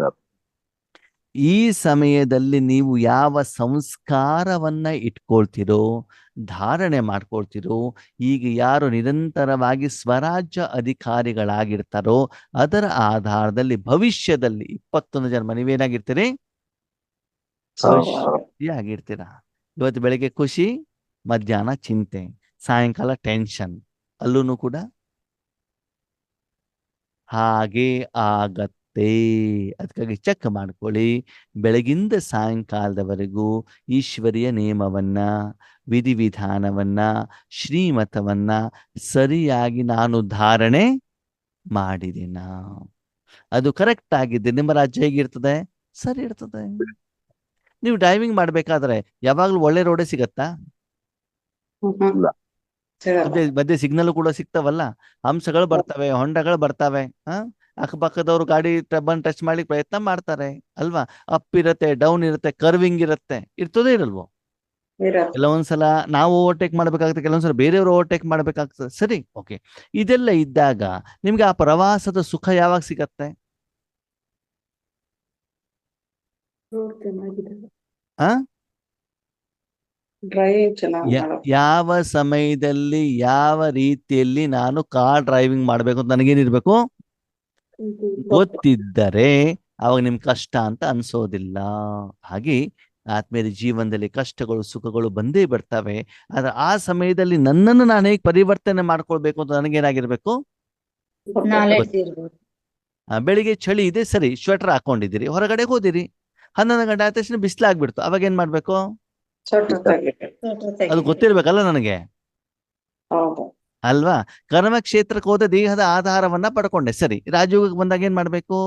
ಈ ಸಮಯದಲ್ಲಿ ನೀವು ಯಾವ ಸಂಸ್ಕಾರವನ್ನ ಇಟ್ಕೊಳ್ತಿರೋ, ಧಾರಣೆ ಮಾಡ್ಕೊಳ್ತಿರೋ, ಈಗ ಯಾರು ನಿರಂತರವಾಗಿ ಸ್ವರಾಜ್ಯ ಅಧಿಕಾರಿಗಳಾಗಿರ್ತಾರೋ ಅದರ ಆಧಾರದಲ್ಲಿ ಭವಿಷ್ಯದಲ್ಲಿ 21 ಜನ್ಮ ನೀವೇನಾಗಿರ್ತೀರಿ? ಆಗಿರ್ತೀರಾ. ಇವತ್ತು ಬೆಳಗ್ಗೆ ಖುಷಿ, ಮಧ್ಯಾಹ್ನ ಚಿಂತೆ, ಸಾಯಂಕಾಲ ಟೆನ್ಷನ್ ಅಲ್ಲೂ ಕೂಡ ಹಾಗೆ ಆಗತ್ತೆ. ಅದಕ್ಕಾಗಿ ಚೆಕ್ ಮಾಡ್ಕೊಳ್ಳಿ. ಬೆಳಗಿಂದ ಸಾಯಂಕಾಲದವರೆಗೂ ಈಶ್ವರಿಯ ನಿಯಮವನ್ನ, ವಿಧಿವಿಧಾನವನ್ನ, ಶ್ರೀಮತವನ್ನ ಸರಿಯಾಗಿ ನಾನು ಧಾರಣೆ ಮಾಡಿದಿನ. ಅದು ಕರೆಕ್ಟ್ ಆಗಿದ್ದೆ ನಿಮ್ಮ ರಾಜ್ಯ ಹೇಗಿರ್ತದೆ? ಸರಿ ಇರ್ತದೆ. ನೀವು ಡ್ರೈವಿಂಗ್ ಮಾಡ್ಬೇಕಾದ್ರೆ ಯಾವಾಗ್ಲೂ ಒಳ್ಳೆ ರೋಡೇ ಸಿಗತ್ತಾ? ಇಲ್ಲ. ಸಿಗಲ್ಲ. ಮಧ್ಯೆ ಸಿಗ್ನಲ್ ಕೂಡ ಸಿಗ್ತಾವಲ್ಲ, ಹಂಸಗಳು ಬರ್ತವೆ, ಹೊಂಡಗಳು ಬರ್ತವೆ. ಅಕ್ಕಪಕ್ಕದವ್ರು ಗಾಡಿ ಬಂದು ಟಚ್ ಮಾಡ್ಲಿಕ್ಕೆ ಪ್ರಯತ್ನ ಮಾಡ್ತಾರೆ ಅಲ್ವಾ? ಅಪ್ ಇರುತ್ತೆ, ಡೌನ್ ಇರುತ್ತೆ, ಕರ್ವಿಂಗ್ ಇರುತ್ತೆ. ಇರ್ತದೇ ಇರಲ್ವೋ? ಇರತ್ತೆ. ಕೆಲವೊಂದ್ಸಲ ನಾವು ಓವರ್ಟೇಕ್ ಮಾಡ್ಬೇಕಾಗ್ತದೆ, ಕೆಲವೊಂದ್ಸಲ ಬೇರೆಯವ್ರು ಓವರ್ಟೇಕ್ ಮಾಡ್ಬೇಕಾಗ್ತದೆ. ಸರಿ, ಓಕೆ. ಇದೆಲ್ಲ ಇದ್ದಾಗ ನಿಮ್ಗೆ ಆ ಪ್ರವಾಸದ ಸುಖ ಯಾವಾಗ ಸಿಗತ್ತೆ? ರೋಡ್ ಚೆನ್ನಾಗಿದೆ. ಆ ಡ್ರೈವಿಂಗ್ ಚೆನ್ನಾಗಿ ಮಾಡೋದು. ಯಾವ ಸಮಯದಲ್ಲಿ ಯಾವ ರೀತಿಯಲ್ಲಿ ನಾನು ಕಾರ್ ಡ್ರೈವಿಂಗ್ ಮಾಡ್ಬೇಕು ಅಂತ ನನಗೇನಿರ್ಬೇಕು ಗೊತ್ತಿದ್ದರೆ ಅವಾಗ ನಿಮ್ ಕಷ್ಟ ಅಂತ ಅನ್ಸೋದಿಲ್ಲ. ಹಾಗೆ ಆತ್ಮೀಯ ಜೀವನದಲ್ಲಿ ಕಷ್ಟಗಳು ಸುಖಗಳು ಬಂದೇ ಬರ್ತವೆ. ಆದ್ರೆ ಆ ಸಮಯದಲ್ಲಿ ನನ್ನನ್ನು ನಾನು ಹೇಗೆ ಪರಿವರ್ತನೆ ಮಾಡ್ಕೊಳ್ಬೇಕು ಅಂತ ನನಗೇನಾಗಿರ್ಬೇಕು? ನಾಲೆಡ್ಜ್ ಇರ್ಬೋದು. ಬೆಳಿಗ್ಗೆ ಚಳಿ ಇದೆ, ಸರಿ, ಸ್ವೆಟರ್ ಹಾಕೊಂಡಿದ್ದೀರಿ, ಹೊರಗಡೆ ಹೋದಿರಿ, 11 ಗಂಟೆ ಆದ ತಕ್ಷಣ ಬಿಸಿಲಾಗ್ಬಿಡ್ತು, ಅವಾಗ ಏನ್ ಮಾಡ್ಬೇಕು? ಸ್ವೆಟರ್ ತೆಗಿಬೇಕು. ಅದು ಗೊತ್ತಿರ್ಬೇಕಲ್ಲ ನನಗೆ, ಹೌದು. ಅಲ್ವಾ? ಕರ್ಮ ಕ್ಷೇತ್ರಕ್ಕೆ ಹೋದ ದೇಹದ ಆಧಾರವನ್ನ ಪಡ್ಕೊಂಡೆ, ಸರಿ. ರಾಜಯೋಗಕ್ಕೆ ಬಂದಾಗ ಏನ್ ಮಾಡ್ಬೇಕು?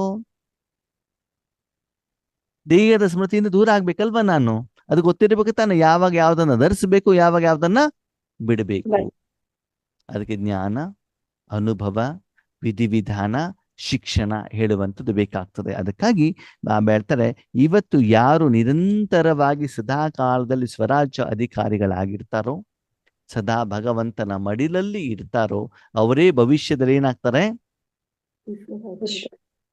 ದೇಹದ ಸ್ಮೃತಿಯಿಂದ ದೂರ ಆಗ್ಬೇಕಲ್ವಾ ನಾನು? ಅದು ಗೊತ್ತಿರ್ಬೇಕು ತಾನೆ, ಯಾವಾಗ ಯಾವ್ದನ್ನ ಧರಿಸಬೇಕು, ಯಾವಾಗ ಯಾವ್ದನ್ನ ಬಿಡಬೇಕು. ಅದಕ್ಕೆ ಜ್ಞಾನ, ಅನುಭವ, ವಿಧಿವಿಧಾನ, ಶಿಕ್ಷಣ ಹೇಳುವಂಥದ್ದು ಬೇಕಾಗ್ತದೆ. ಅದಕ್ಕಾಗಿ ಬಾಬಾ ಹೇಳ್ತಾರೆ, ಇವತ್ತು ಯಾರು ನಿರಂತರವಾಗಿ ಸದಾ ಕಾಲದಲ್ಲಿ ಸ್ವರಾಜ್ಯ ಅಧಿಕಾರಿಗಳಾಗಿರ್ತಾರೋ, ಸದಾ ಭಗವಂತನ ಮಡಿಲಲ್ಲಿ ಇರ್ತಾರೋ, ಅವರೇ ಭವಿಷ್ಯದಲ್ಲಿ ಏನಾಗ್ತಾರೆ?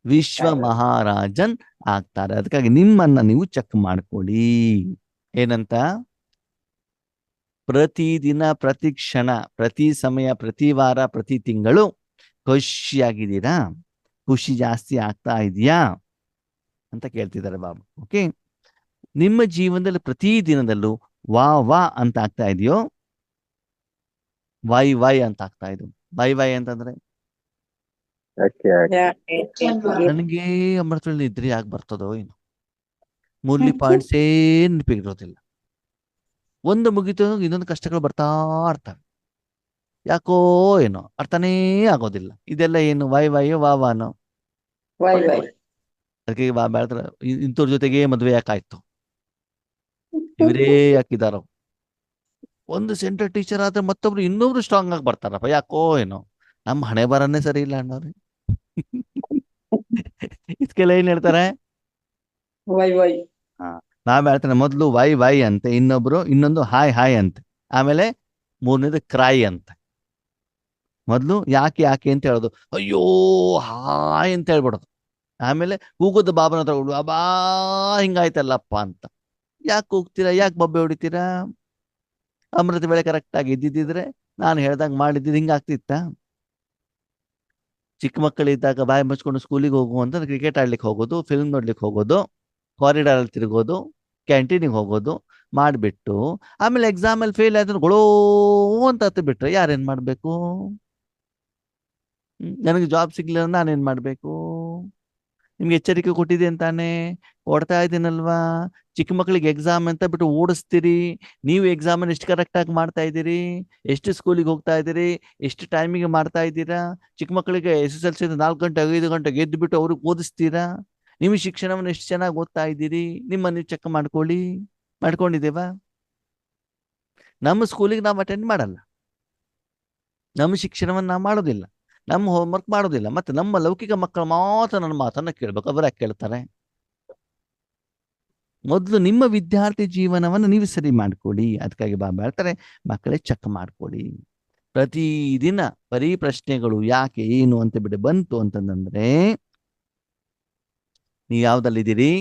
ವಿಶ್ವ ಮಹಾರಾಜನ್ ಆಗ್ತಾರೆ. ಅದಕ್ಕಾಗಿ ನಿಮ್ಮನ್ನ ನೀವು ಚೆಕ್ ಮಾಡ್ಕೊಳ್ಳಿ. ಏನಂತ? ಪ್ರತಿದಿನ, ಪ್ರತಿ ಕ್ಷಣ, ಪ್ರತಿ ಸಮಯ, ಪ್ರತಿ ವಾರ, ಪ್ರತಿ ತಿಂಗಳು ಖುಷಿಯಾಗಿದ್ದೀರಾ? ಖುಷಿ ಜಾಸ್ತಿ ಆಗ್ತಾ ಇದೆಯಾ ಅಂತ ಕೇಳ್ತಿದ್ದಾರೆ ಬಾಬಾ. ಓಕೆ, ನಿಮ್ಮ ಜೀವನದಲ್ಲಿ ಪ್ರತಿ ದಿನದಲ್ಲೂ ವಾ ವಾ ಅಂತ ಆಗ್ತಾ ಇದೆಯೋ, ವೈ ವೈ ಅಂತ ಆಗ್ತಾ ಇದು? ವೈ ವೈ ಅಂತಂದ್ರೆ ನನಗೆ ಅಮೃತದಲ್ಲಿ ನಿದ್ರೆ ಯಾಕೆ ಬರ್ತದೋ ಏನು, ಮೂರ್ಲಿ ಪಾಯಿಂಟ್ಸ್ ಏನ್ ನೆನಪಿಗಿರೋದಿಲ್ಲ, ಒಂದು ಮುಗಿತು ಇನ್ನೊಂದು ಕಷ್ಟಗಳು ಬರ್ತಾ ಇರ್ತವೆ, ಯಾಕೋ ಏನೋ ಅರ್ಥನೇ ಆಗೋದಿಲ್ಲ. ಇದೆಲ್ಲ ಏನು? ವೈ ವೈಯೋ ವಾ ವಾನೋ? Y Y. ಅದಕ್ಕೆ ಬಾಬಾ ಹೇಳ್ತಾರೆ, ಇಂಥವ್ರ ಜೊತೆಗೆ ಮದುವೆ ಯಾಕಾಯ್ತು, ಇವರೇ ಯಾಕಿದಾರೋ. ಒಂದು ಸೆಂಟರ್ ಟೀಚರ್ ಆದ್ರೆ ಮತ್ತೊಬ್ರು ಇನ್ನೊಬ್ರು ಸ್ಟ್ರಾಂಗ್ ಆಗಿ ಬರ್ತಾರಪ್ಪ, ಯಾಕೋ ಏನೋ. ನಮ್ಮ ಹಣೆ ಬರನೇ ಸರಿ ಇಲ್ಲ ಅಣ್ಣವ್ರಿ. ಇದಕ್ಕೆಲ್ಲ ಏನ್ ಹೇಳ್ತಾರೆ? Y Y. ಬಾಬಾ ಹೇಳ್ತಾನೆ, ಮೊದ್ಲು ವೈ ವೈ ಅಂತೆ, ಇನ್ನೊಂದು ಹಾಯ್ ಹಾಯ್ ಅಂತೆ, ಆಮೇಲೆ ಮೂರನೇದು ಕ್ರಾಯ್ ಅಂತೆ. ಮೊದ್ಲು ಯಾಕೆ ಯಾಕೆ ಅಂತ ಹೇಳೋದು, ಅಯ್ಯೋ ಹಾಯ್ ಅಂತ ಹೇಳ್ಬಿಡೋದು. ಆಮೇಲೆ ಕೂಗೋದು ಬಾಬನ ಹತ್ರ, ಅಬಾ ಹಿಂಗಾಯ್ತಲ್ಲಪ್ಪ ಅಂತ. ಯಾಕೆ ಕೂಗ್ತೀರಾ? ಯಾಕೆ ಬೊಬ್ಬೆ ಹೊಡಿತೀರಾ? ಅಮೃತ ವೇಳೆ ಕರೆಕ್ಟ್ ಆಗಿ ಇದ್ದಿದ್ರೆ, ನಾನು ಹೇಳ್ದಂಗೆ ಮಾಡಿದ್ದು ಹಿಂಗಾಗ್ತಿತ್ತ? ಚಿಕ್ಕ ಮಕ್ಕಳಿದ್ದಾಗ ಬಾಯಿ ಮುಚ್ಕೊಂಡು ಸ್ಕೂಲಿಗೆ ಹೋಗು ಅಂತಂದ್ರೆ ಕ್ರಿಕೆಟ್ ಆಡ್ಲಿಕ್ಕೆ ಹೋಗೋದು, ಫಿಲ್ಮ್ ನೋಡ್ಲಿಕ್ಕೆ ಹೋಗೋದು, ಕಾರಿಡಾರ್ ಅಲ್ಲಿ ತಿರುಗೋದು, ಕ್ಯಾಂಟೀನಿಗೆ ಹೋಗೋದು ಮಾಡಿಬಿಟ್ಟು ಆಮೇಲೆ ಎಕ್ಸಾಮಲ್ಲಿ ಫೇಲ್ ಆದ್ರೆ ಗೊಳೋ ಅಂತ ಹತ್ತು ಬಿಟ್ರೆ ಯಾರೇನ್ ಮಾಡ್ಬೇಕು? ನನಗೆ ಜಾಬ್ ಸಿಗ್ಲಿಲ್ಲ ನಾನೇನ್ ಮಾಡ್ಬೇಕು? ನಿಮ್ಗೆ ಎಚ್ಚರಿಕೆ ಕೊಟ್ಟಿದೆ ಅಂತಾನೆ ಓಡ್ತಾ ಇದ್ದೀನಲ್ವಾ? ಚಿಕ್ಕ ಮಕ್ಕಳಿಗೆ ಎಕ್ಸಾಮ್ ಅಂತ ಬಿಟ್ಟು ಓಡಿಸ್ತೀರಿ. ನೀವು ಎಕ್ಸಾಮ್ ಎಷ್ಟು ಕರೆಕ್ಟ್ ಆಗಿ ಮಾಡ್ತಾ ಇದ್ದೀರಿ? ಎಷ್ಟು ಸ್ಕೂಲಿಗೆ ಹೋಗ್ತಾ ಇದ್ದೀರಿ? ಎಷ್ಟು ಟೈಮಿಗೆ ಮಾಡ್ತಾ ಇದ್ದೀರಾ? ಚಿಕ್ಕ ಮಕ್ಕಳಿಗೆ SSLC 4 ಗಂಟೆ 5 ಗಂಟೆಗೆ ಎದ್ದು ಬಿಟ್ಟು ಅವ್ರಿಗೆ ಓದಿಸ್ತೀರಾ? ನೀವು ಶಿಕ್ಷಣವನ್ನು ಎಷ್ಟು ಚೆನ್ನಾಗಿ ಓದ್ತಾ ಇದ್ದೀರಿ? ನಿಮ್ಮನ್ನು ನೀವು ಚೆಕ್ ಮಾಡ್ಕೊಂಡಿದ್ದೇವಾ? ನಮ್ಮ ಸ್ಕೂಲಿಗೆ ನಾವು ಅಟೆಂಡ್ ಮಾಡಲ್ಲ, ನಮ್ಮ ಶಿಕ್ಷಣವನ್ನು ನಾವು ಮಾಡೋದಿಲ್ಲ, ನಮ್ಮ ಹೋಮ್ವರ್ಕ್ ಮಾಡೋದಿಲ್ಲ, ಮತ್ತೆ ನಮ್ಮ ಲೌಕಿಕ ಮಕ್ಕಳು ಮಾತ್ರ ನನ್ನ ಮಾತನ್ನ ಕೇಳ್ಬೇಕು. ಅವ್ರು ಯಾಕೆ ಕೇಳ್ತಾರೆ? ಮೊದಲು ನಿಮ್ಮ ವಿದ್ಯಾರ್ಥಿ ಜೀವನವನ್ನು ನೀವು ಸರಿ ಮಾಡ್ಕೊಳ್ಳಿ. ಅದಕ್ಕಾಗಿ ಬಾಬಾ ಹೇಳ್ತಾರೆ, ಮಕ್ಕಳೇ ಚೆಕ್ ಮಾಡ್ಕೊಳ್ಳಿ. ಪ್ರತಿದಿನ ಬರೀ ಪ್ರಶ್ನೆಗಳು, ಯಾಕೆ ಏನು ಅಂತ ಬಿಟ್ಟು ಬಂತು ಅಂತಂದ್ರೆ, ನೀವು ಯಾವ್ದಲ್ಲಿದ್ದೀರಿ?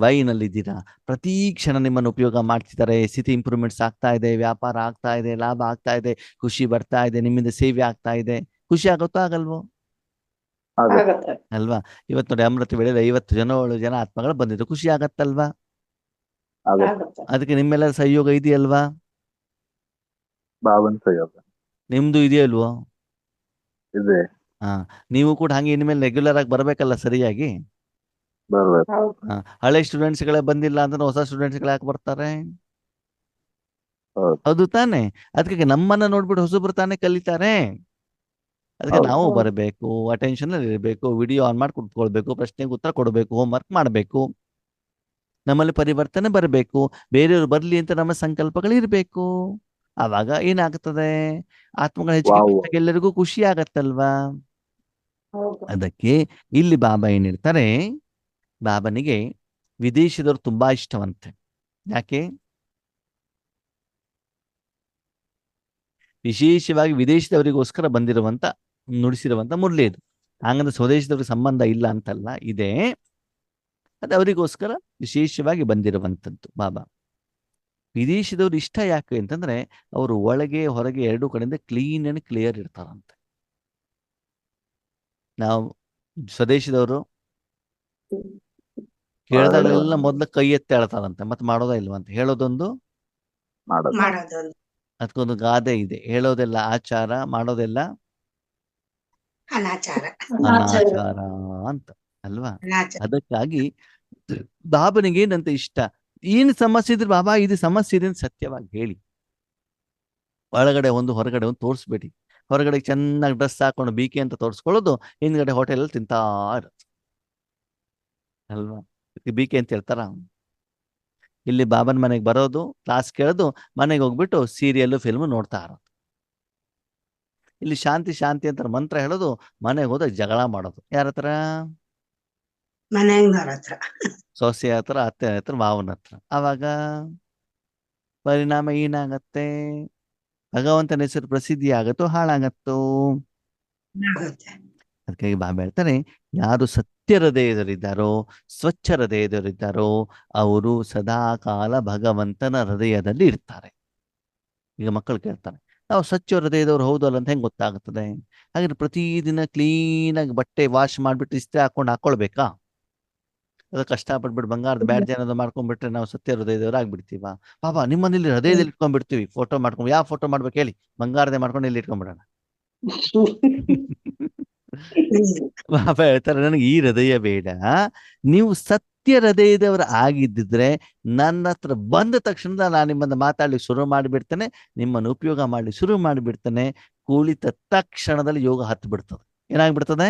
ವೈ ನಲ್ಲಿದ್ದೀರಾ. ಪ್ರತಿ ಕ್ಷಣ ನಿಮ್ಮನ್ನು ಉಪಯೋಗ ಮಾಡ್ತಿದ್ದಾರೆ. ಸ್ಥಿತಿ ಇಂಪ್ರೂವ್ಮೆಂಟ್ಸ್ ಆಗ್ತಾ ಇದೆ, ವ್ಯಾಪಾರ ಆಗ್ತಾ ಇದೆ, ಲಾಭ ಆಗ್ತಾ ಇದೆ, ಖುಷಿ ಬರ್ತಾ ಇದೆ, ನಿಮ್ಮಿಂದ ಸೇವೆ ಆಗ್ತಾ ಇದೆ. ಖುಷಿ ಆಗುತ್ತೋ ಆಗಲ್ವೋ? ಆಗತ್ತೆ. ಅಲ್ವಾ? ಇವತ್ತು ನೋಡಿ, ಅಮೃತ ವೇಳೆಯಲ್ಲಿ 50 ಜನ ಆತ್ಮಗಳು ಬಂದಿದ್ದು, ಖುಷಿ ಆಗತ್ತಲ್ವಾ? ಆಗತ್ತೆ. ಅದಕ್ಕೆ ನಿಮ್ಮೆಲ್ಲರ ಸಹಯೋಗ ಇದೆಯಲ್ವಾ? ಭಾವನ್ ಸಹಯೋಗ. ನಿಮ್ದು ಇದೆಯಲ್ವೋ? ಇದೆ. ಹಾ, ನೀವು ಕೂಡ ಹಂಗೆ ಇನ್ಮೇಲೆ ರೆಗ್ಯುಲರ್ ಆಗಿ ಬರ್ಬೇಕಲ್ಲ ಸರಿಯಾಗಿ. ಬರ್ಬೇಕು. ಹೌದು. ಹಳೆ ಸ್ಟೂಡೆಂಟ್ಸ್ಗಳೇ ಬಂದಿಲ್ಲ ಅಂದ್ರೆ ಹೊಸ ಸ್ಟೂಡೆಂಟ್ಸ್ಗಳು ಯಾಕೆ ಬರ್ತಾರೆ? ಹೌದು. ಹೌದು ತಾನೆ? ಅದಕ್ಕೆ ನಮ್ಮನ್ನ ನೋಡ್ಬಿಟ್ಟು ಹೊಸಬ್ರು ತಾನೇ ಕಲಿತಾರೆ. ಅದಕ್ಕೆ ಹೌದು. ನಾವು ಹೌದು. ಬರಬೇಕು, ಅಟೆನ್ಷನ್ ಅಲ್ಲಿ ಇರಬೇಕು, ವಿಡಿಯೋ ಆನ್ ಮಾಡಿ ಕುತ್ಕೊಳ್ಬೇಕು, ಪ್ರಶ್ನೆಗೆ ಉತ್ತರ ಕೊಡಬೇಕು, ಹೋಮ್ವರ್ಕ್ ಮಾಡಬೇಕು, ನಮ್ಮಲ್ಲಿ ಪರಿವರ್ತನೆ ಬರಬೇಕು, ಬೇರೆಯವರು ಬರ್ಲಿ ಅಂತ ನಮ್ಮ ಸಂಕಲ್ಪಗಳು ಇರಬೇಕು. ಆವಾಗ ಏನಾಗ್ತದೆ? ಆತ್ಮಗಳ ಹೆಚ್ಚಿಗೆ ವಾವ್. ಬಂದಾಗ ಎಲ್ಲರಿಗೂ ಖುಷಿ ಆಗತ್ತಲ್ವಾ? ಹೌದು. ಅದಕ್ಕೆ ಇಲ್ಲಿ ಬಾಬಾ ಏನಿರ್ತಾರೆ, ಬಾಬನಿಗೆ ವಿದೇಶದವ್ರು ತುಂಬಾ ಇಷ್ಟವಂತೆ. ಯಾಕೆ? ವಿಶೇಷವಾಗಿ ವಿದೇಶದವರಿಗೋಸ್ಕರ ಬಂದಿರುವಂತ ನುಡಿಸಿರುವಂತ ಮುರಳಿ ಇದು. ಹಂಗಂದ್ರೆ ಸ್ವದೇಶದವ್ರಿಗೆ ಸಂಬಂಧ ಇಲ್ಲ ಅಂತಲ್ಲ, ಇದೆ. ಅದು ಅವರಿಗೋಸ್ಕರ ವಿಶೇಷವಾಗಿ ಬಂದಿರುವಂಥದ್ದು ಬಾಬಾ. ವಿದೇಶದವ್ರು ಇಷ್ಟ ಯಾಕೆ ಅಂತಂದ್ರೆ ಅವರು ಒಳಗೆ ಹೊರಗೆ ಎರಡೂ ಕಡೆಯಿಂದ ಕ್ಲೀನ್ ಅಂಡ್ ಕ್ಲಿಯರ್ ಇರ್ತಾರಂತೆ. ನಾವು ಸ್ವದೇಶದವರು ಕೇಳಿದಾಗಲೆಲ್ಲ ಮೊದ್ಲು ಕೈ ಎತ್ತಿ ಹೇಳ್ತಾರಂತೆ, ಮತ್ತೆ ಮಾಡೋದೇ ಇಲ್ವಂತ. ಹೇಳೋದೊಂದು ಮಾಡೋದು. ಮಾಡೋದೊಂದು ಅದಕ್ಕೊಂದು ಗಾದೆ ಇದೆ, ಹೇಳೋದೆಲ್ಲ ಆಚಾರ, ಮಾಡೋದೆಲ್ಲ ಅನಾಚಾರ. ಅನಾಚಾರ ಅಂತ ಅಲ್ವಾ? ಅನಾಚಾರ. ಅದಕ್ಕಾಗಿ ಬಾಬನಿಗೆ ಏನಂತ ಇಷ್ಟ, ಏನು ಸಮಸ್ಯೆ ಇದ್ರೆ ಬಾಬಾ ಇದು ಸಮಸ್ಯೆ ಇದೆ ಅಂತ ಸತ್ಯವಾಗಿ ಹೇಳಿ. ಒಳಗಡೆ ಒಂದು ಹೊರಗಡೆ ಒಂದು ತೋರಿಸ್ಬೇಡಿ. ಹೊರಗಡೆ ಚೆನ್ನಾಗಿ ಡ್ರೆಸ್ ಹಾಕೊಂಡು ಬೀಕೆ ಅಂತ ತೋರಿಸ್ಕೊಳ್ಳೋದು, ಹಿಂದ್ಗಡೆ ಹೋಟೆಲಲ್ಲಿ ತಿಂತಾ ಇರೋದು ಅಲ್ವಾ? ಬೀಕೆ ಅಂತ ಹೇಳ್ತಾರ? ಇಲ್ಲಿ ಬಾಬನ ಮನೆಗೆ ಬರೋದು, ಕ್ಲಾಸ್ ಕೇಳೋದು, ಮನೆಗೆ ಹೋಗ್ಬಿಟ್ಟು ಸೀರಿಯಲ್ ಫಿಲ್ಮ್ ನೋಡ್ತಾ ಇರೋದು. ಇಲ್ಲಿ ಶಾಂತಿ ಶಾಂತಿ ಅಂತ ಮಂತ್ರ ಹೇಳೋದು, ಮನೆಗೆ ಹೋದಾಗ ಜಗಳ ಮಾಡೋದು. ಯಾರ ಹತ್ರ? ಮನೆಯವ್ರ ಹತ್ರ. ಸೊಸೆ ಹತ್ರ, ಅತ್ತೆ ಹತ್ರ, ಮಾವನ ಹತ್ರ. ಆವಾಗ ಪರಿಣಾಮ ಏನಾಗತ್ತೆ? ಭಗವಂತನ ಹೆಸರು ಪ್ರಸಿದ್ಧಿ ಆಗತ್ತೋ ಹಾಳಾಗತ್ತೋ? ಆಗುತ್ತೆ. ಅದಕ್ಕಾಗಿ ಬಾಬಾ ಹೇಳ್ತಾರೆ, ಯಾರು ಸತ್ಯ ಹೃದಯದಲ್ಲಿದ್ದಾರೋ, ಸ್ವಚ್ಛ ಹೃದಯದಲ್ಲಿದ್ದಾರೋ ಅವರು ಸದಾ ಕಾಲ ಭಗವಂತನ ಹೃದಯದಲ್ಲಿ ಇರ್ತಾರೆ. ಈಗ ಮಕ್ಕಳು ಕೇಳ್ತಾರೆ, ನಾವು ಸ್ವಚ್ಛ ಹೃದಯದವ್ರು ಹೌದು ಅಲ್ಲ ಅಂತ ಹೆಂಗೆ ಗೊತ್ತಾಗುತ್ತದೆ? ಹಾಗಾದ್ರೆ ಪ್ರತಿದಿನ ಕ್ಲೀನಾಗಿ ಬಟ್ಟೆ ವಾಶ್ ಮಾಡಿಬಿಟ್ಟು ಇಸ್ತ್ರಿ ಹಾಕೊಳ್ಬೇಕಾ? ಅದು ಕಷ್ಟಪಟ್ಬಿಟ್ಟು ಬಂಗಾರದ ಬ್ಯಾಡ್ಜ್ ಏನಾದ್ರು ಮಾಡ್ಕೊಂಡ್ಬಿಟ್ರೆ ನಾವು ಸತ್ಯ ಹೃದಯದವ್ರು ಆಗ್ಬಿಡ್ತೀವ? ಬಾಬಾ ನಿಮ್ಮಲ್ಲಿ ಹೃದಯದಲ್ಲಿ ಇಟ್ಕೊಂಡ್ಬಿಡ್ತೀವಿ, ಫೋಟೋ ಮಾಡ್ಕೊಂಡು. ಯಾವ ಫೋಟೋ ಮಾಡ್ಬೇಕು ಹೇಳಿ? ಬಂಗಾರದೇ ಮಾಡ್ಕೊಂಡು ಇಲ್ಲಿ ಇಟ್ಕೊಂಡ್ಬಿಡೋಣ. ಬಾಬಾ ಹೇಳ್ತಾರೆ, ನನಗೆ ಈ ಹೃದಯ ಬೇಡ. ನೀವು ಸತ್ಯ ಹೃದಯದವರು ಆಗಿದ್ದಿದ್ರೆ ನನ್ನ ಹತ್ರ ಬಂದ ತಕ್ಷಣ ನಾನು ನಿಮ್ಮನ್ನ ಮಾತಾಡ್ಲಿಕ್ಕೆ ಶುರು ಮಾಡಿಬಿಡ್ತೇನೆ, ನಿಮ್ಮನ್ನು ಉಪಯೋಗ ಮಾಡ್ಲಿಕ್ಕೆ ಶುರು ಮಾಡಿಬಿಡ್ತೇನೆ. ಕುಳಿತ ತಕ್ಷಣದಲ್ಲಿ ಯೋಗ ಹತ್ತು ಬಿಡ್ತದೆ. ಏನಾಗ್ಬಿಡ್ತದೆ?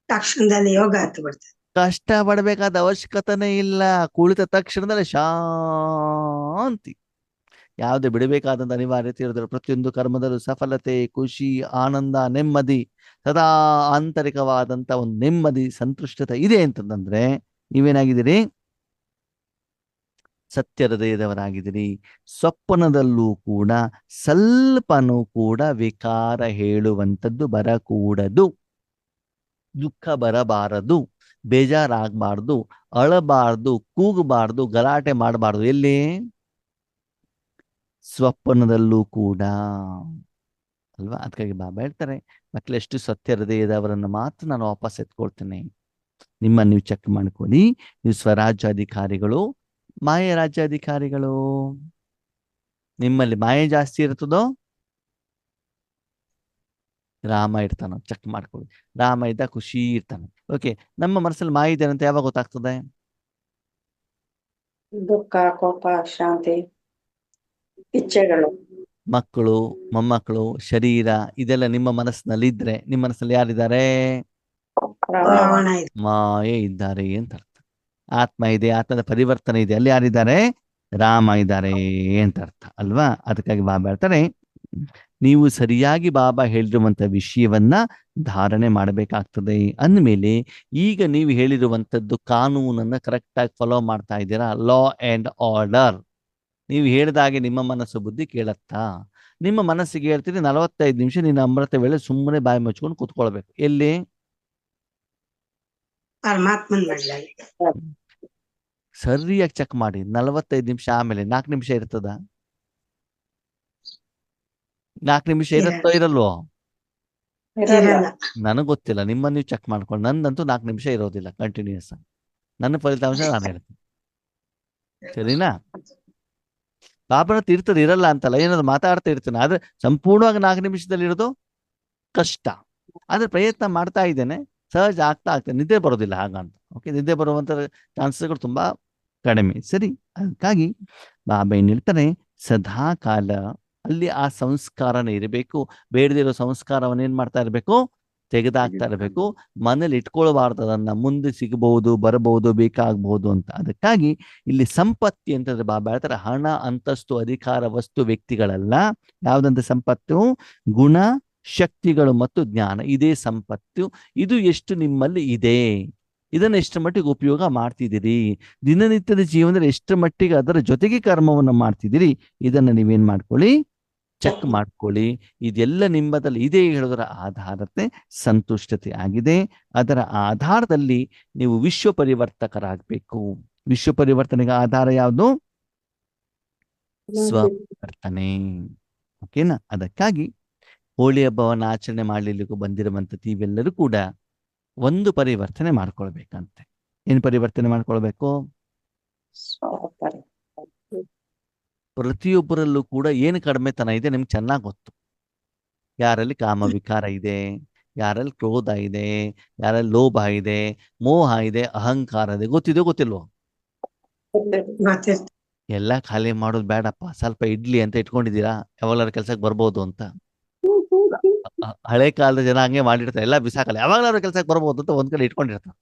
ತಕ್ಷಣದಲ್ಲಿ ಯೋಗ ಹತ್ತು ಬಿಡ್ತದೆ. ಕಷ್ಟ ಪಡಬೇಕಾದ ಅವಶ್ಯಕತೆನೇ ಇಲ್ಲ. ಕುಳಿತ ತಕ್ಷಣದಲ್ಲಿ ಶಾಂತಿ. ಯಾವುದೇ ಬಿಡಬೇಕಾದಂತ ಅನಿವಾರ್ಯತೆ ಇರೋದಿಲ್ಲ. ಪ್ರತಿಯೊಂದು ಕರ್ಮದಲ್ಲೂ ಸಫಲತೆ, ಖುಷಿ, ಆನಂದ, ನೆಮ್ಮದಿ, ಸದಾ ಆಂತರಿಕವಾದಂತ ಒಂದು ನೆಮ್ಮದಿ, ಸಂತುಷ್ಟತೆ ಇದೆ ಅಂತಂದ್ರೆ ನೀವೇನಾಗಿದ್ದೀರಿ? ಸತ್ಯ ಹೃದಯದವರಾಗಿದ್ದೀರಿ. ಸ್ವಪ್ನದಲ್ಲೂ ಕೂಡ ಸ್ವಲ್ಪನೂ ಕೂಡ ವಿಕಾರ ಹೇಳುವಂಥದ್ದು ಬರಕೂಡದು. ದುಃಖ ಬರಬಾರದು, ಬೇಜಾರಾಗಬಾರ್ದು, ಅಳಬಾರ್ದು, ಕೂಗಬಾರ್ದು, ಗಲಾಟೆ ಮಾಡಬಾರ್ದು. ಎಲ್ಲಿ? ಸ್ವಪ್ನದಲ್ಲೂ ಕೂಡ ಅಲ್ವಾ? ಅದಕ್ಕಾಗಿ ಬಾಬಾ ಹೇಳ್ತಾರೆ, ಮಕ್ಕಳೆಷ್ಟು ಸತ್ಯ ಹೃದಯದವರನ್ನು ಮಾತ್ರ ನಾನು ವಾಪಸ್ ಎತ್ಕೊಳ್ತೇನೆ. ನಿಮ್ಮನ್ನು ನೀವು ಚೆಕ್ ಮಾಡ್ಕೊಳ್ಳಿ. ನೀವು ಸ್ವರಾಜ್ಯಾಧಿಕಾರಿಗಳು, ಮಾಯೆ ರಾಜ್ಯಾಧಿಕಾರಿಗಳು. ನಿಮ್ಮಲ್ಲಿ ಮಾಯೆ ಜಾಸ್ತಿ ಇರ್ತದೋ ರಾಮ ಇರ್ತಾನೋ ಚೆಕ್ ಮಾಡ್ಕೊಳ್ಳಿ. ರಾಮ ಇದ್ದ ಖುಷಿ ಇರ್ತಾನೆ. ಓಕೆ, ನಮ್ಮ ಮನಸ್ಸಲ್ಲಿ ಮಾಯೆ ಇದೆ ಅಂತ ಯಾವಾಗ ಗೊತ್ತಾಗ್ತದೆ? ದುಃಖ, ಕೋಪ, ಶಾಂತಿ, ಇಚ್ಛೆಗಳು, ಮಕ್ಕಳು, ಮೊಮ್ಮಕ್ಕಳು, ಶರೀರ ಇದೆಲ್ಲ ನಿಮ್ಮ ಮನಸ್ಸಿನಲ್ಲಿ ಇದ್ರೆ ನಿಮ್ಮ ಮನಸ್ಸಲ್ಲಿ ಯಾರಿದ್ದಾರೆ? ರಾವಣ ಇದೆ. ಮಾಯೆ ಇದ್ದಾರೆ ಅಂತ ಅರ್ಥ. ಆತ್ಮ ಇದೆ, ಆತ್ಮದ ಪರಿವರ್ತನೆ ಇದೆ, ಅಲ್ಲಿ ಯಾರಿದ್ದಾರೆ? ರಾಮ ಇದ್ದಾರೆ ಅಂತ ಅರ್ಥ ಅಲ್ವಾ? ಅದಕ್ಕಾಗಿ ಬಾಬಾ ಹೇಳ್ತಾರೆ, ನೀವು ಸರಿಯಾಗಿ ಬಾಬಾ ಹೇಳಿರುವಂತ ವಿಷಯವನ್ನ ಧಾರಣೆ ಮಾಡಬೇಕಾಗ್ತದೆ. ಅಂದಮೇಲೆ ಈಗ ನೀವು ಹೇಳಿರುವಂಥದ್ದು ಕಾನೂನನ್ನ ಕರೆಕ್ಟಾಗಿ ಫಾಲೋ ಮಾಡ್ತಾ ಇದ್ದೀರಾ? Law and order. ನೀವು ಹೇಳಿದಾಗೆ ನಿಮ್ಮ ಮನಸ್ಸು ಬುದ್ಧಿ ಕೇಳತ್ತಾ? ನಿಮ್ಮ ಮನಸ್ಸಿಗೆ ಹೇಳ್ತೀರಿ 45 ನಿಮಿಷ ನೀನು ಅಮೃತ ವೇಳೆ ಸುಮ್ಮನೆ ಬಾಯಿ ಮುಚ್ಕೊಂಡು ಕೂತ್ಕೊಳ್ಬೇಕು. ಎಲ್ಲಿ? ಪರಮಾತ್ಮನ ಮಡ್ಲಲ್ಲಿ. ಸರಿಯಾಗಿ ಚೆಕ್ ಮಾಡಿ. 45 ನಿಮಿಷ ಆಮೇಲೆ 4 ನಿಮಿಷ ಇರ್ತದ? 4 ನಿಮಿಷ ಇರುತ್ತೋ ಇರಲ್ವೋ? ಇರಲ್ಲ. ನನಗೆ ಗೊತ್ತಿಲ್ಲ, ನಿಮ್ಮನ್ನು ನೀವು ಚೆಕ್ ಮಾಡ್ಕೊಂಡು. ನಂದಂತೂ 4 ನಿಮಿಷ ಇರೋದಿಲ್ಲ ಕಂಟಿನ್ಯೂಸ್. ನನ್ನ ಫಲಿತಾಂಶ ನಾನು ಹೇಳ್ತೀನಿ, ಸರಿನಾ? ಬಾಬನ ಹತ್ರ ಇರ್ತದೆ, ಇರಲ್ಲ ಅಂತಲ್ಲ, ಏನಾದ್ರು ಮಾತಾಡ್ತಾ ಇರ್ತಾನೆ. ಆದ್ರೆ ಸಂಪೂರ್ಣವಾಗಿ 4 ನಿಮಿಷದಲ್ಲಿ ಇರೋದು ಕಷ್ಟ. ಆದ್ರೆ ಪ್ರಯತ್ನ ಮಾಡ್ತಾ ಇದ್ದೇನೆ, ಸಹಜ ಆಗ್ತದೆ. ನಿದ್ದೆ ಬರೋದಿಲ್ಲ ಹಾಗಂತ. ಓಕೆ, ನಿದ್ದೆ ಬರುವಂತ ಚಾನ್ಸಸ್ಗಳು ತುಂಬಾ ಕಡಿಮೆ. ಸರಿ, ಅದಕ್ಕಾಗಿ ಬಾಬಾ ಏನ್ ಹೇಳ್ತಾರೆ, ಸದಾ ಕಾಲ ಅಲ್ಲಿ ಆ ಸಂಸ್ಕಾರನೇ ಇರಬೇಕು. ಬೇಡದಿರೋ ಸಂಸ್ಕಾರವನ್ನ ಏನ್ ಮಾಡ್ತಾ ಇರಬೇಕು, ತೆಗೆದಾಕ್ತಾ ಇರಬೇಕು. ಮನೇಲಿ ಇಟ್ಕೊಳ್ಬಾರ್ದು ಅದನ್ನ, ಮುಂದೆ ಸಿಗಬಹುದು, ಬರಬಹುದು, ಬೇಕಾಗಬಹುದು ಅಂತ. ಅದಕ್ಕಾಗಿ ಇಲ್ಲಿ ಸಂಪತ್ತಿ ಅಂತಂದ್ರೆ ಬಾಬಾ ಹೇಳ್ತಾರೆ, ಹಣ, ಅಂತಸ್ತು, ಅಧಿಕಾರ, ವಸ್ತು, ವ್ಯಕ್ತಿಗಳಲ್ಲ. ಯಾವ್ದಂತ ಸಂಪತ್ತು? ಗುಣ, ಶಕ್ತಿಗಳು ಮತ್ತು ಜ್ಞಾನ. ಇದೇ ಸಂಪತ್ತು. ಇದು ಎಷ್ಟು ನಿಮ್ಮಲ್ಲಿ ಇದೆ, ಇದನ್ನ ಎಷ್ಟು ಮಟ್ಟಿಗೆ ಉಪಯೋಗ ಮಾಡ್ತಿದ್ದೀರಿ, ದಿನನಿತ್ಯದ ಜೀವನದಲ್ಲಿ ಎಷ್ಟು ಮಟ್ಟಿಗೆ ಅದರ ಜೊತೆಗೆ ಕರ್ಮವನ್ನು ಮಾಡ್ತಿದ್ದೀರಿ, ಇದನ್ನ ನೀವೇನ್ ಮಾಡ್ಕೊಳ್ಳಿ, ಚೆಕ್ ಮಾಡ್ಕೊಳ್ಳಿ. ಇದೆಲ್ಲ ನಿಮ್ಮದಲ್ಲಿ ಇದೆ ಹೇಳೋದರ ಆಧಾರತೆ ಸಂತುಷ್ಟತೆ ಆಗಿದೆ. ಅದರ ಆಧಾರದಲ್ಲಿ ನೀವು ವಿಶ್ವ ಪರಿವರ್ತಕರಾಗಬೇಕು. ವಿಶ್ವ ಪರಿವರ್ತನೆಗೆ ಆಧಾರ ಯಾವುದು? ಸ್ವಪರಿವರ್ತನೆ. ಓಕೆನಾ? ಅದಕ್ಕಾಗಿ ಹೋಳಿ ಹಬ್ಬವನ್ನು ಆಚರಣೆ ಮಾಡಲಿಕ್ಕೂ ಬಂದಿರುವಂತ ನೀವೆಲ್ಲರೂ ಕೂಡ ಒಂದು ಪರಿವರ್ತನೆ ಮಾಡ್ಕೊಳ್ಬೇಕಂತೆ. ಏನ್ ಪರಿವರ್ತನೆ ಮಾಡ್ಕೊಳ್ಬೇಕು? ಪ್ರತಿಯೊಬ್ಬರಲ್ಲೂ ಕೂಡ ಏನು ಕಡಿಮೆತನ ಇದೆ ನಿಮ್ಗೆ ಚೆನ್ನಾಗಿ ಗೊತ್ತು. ಯಾರಲ್ಲಿ ಕಾಮ ವಿಕಾರ ಇದೆ, ಯಾರಲ್ಲಿ ಕ್ರೋಧ ಇದೆ, ಯಾರಲ್ಲಿ ಲೋಭ ಇದೆ, ಮೋಹ ಇದೆ, ಅಹಂಕಾರ ಇದೆ, ಗೊತ್ತಿದೆ ಗೊತ್ತಿಲ್ವೋ? ಎಲ್ಲ ಖಾಲಿ ಮಾಡೋದು ಬೇಡಪ್ಪ, ಸ್ವಲ್ಪ ಇಡ್ಲಿ ಅಂತ ಇಟ್ಕೊಂಡಿದ್ದೀರಾ, ಯಾವಾಗ್ಲಾರು ಕೆಲ್ಸಕ್ಕೆ ಬರ್ಬೋದು ಅಂತ. ಹಳೆ ಕಾಲದ ಜನ ಹಂಗೆ ಮಾಡಿರ್ತಾರೆ, ಎಲ್ಲ ಬಿಸಾಕಲ್ಲ, ಯಾವಾಗ್ಲಾರು ಕೆಲ್ಸಕ್ಕೆ ಬರ್ಬೋದು ಅಂತ ಒಂದ್ ಕಡೆ ಇಟ್ಕೊಂಡಿರ್ತಾರೆ.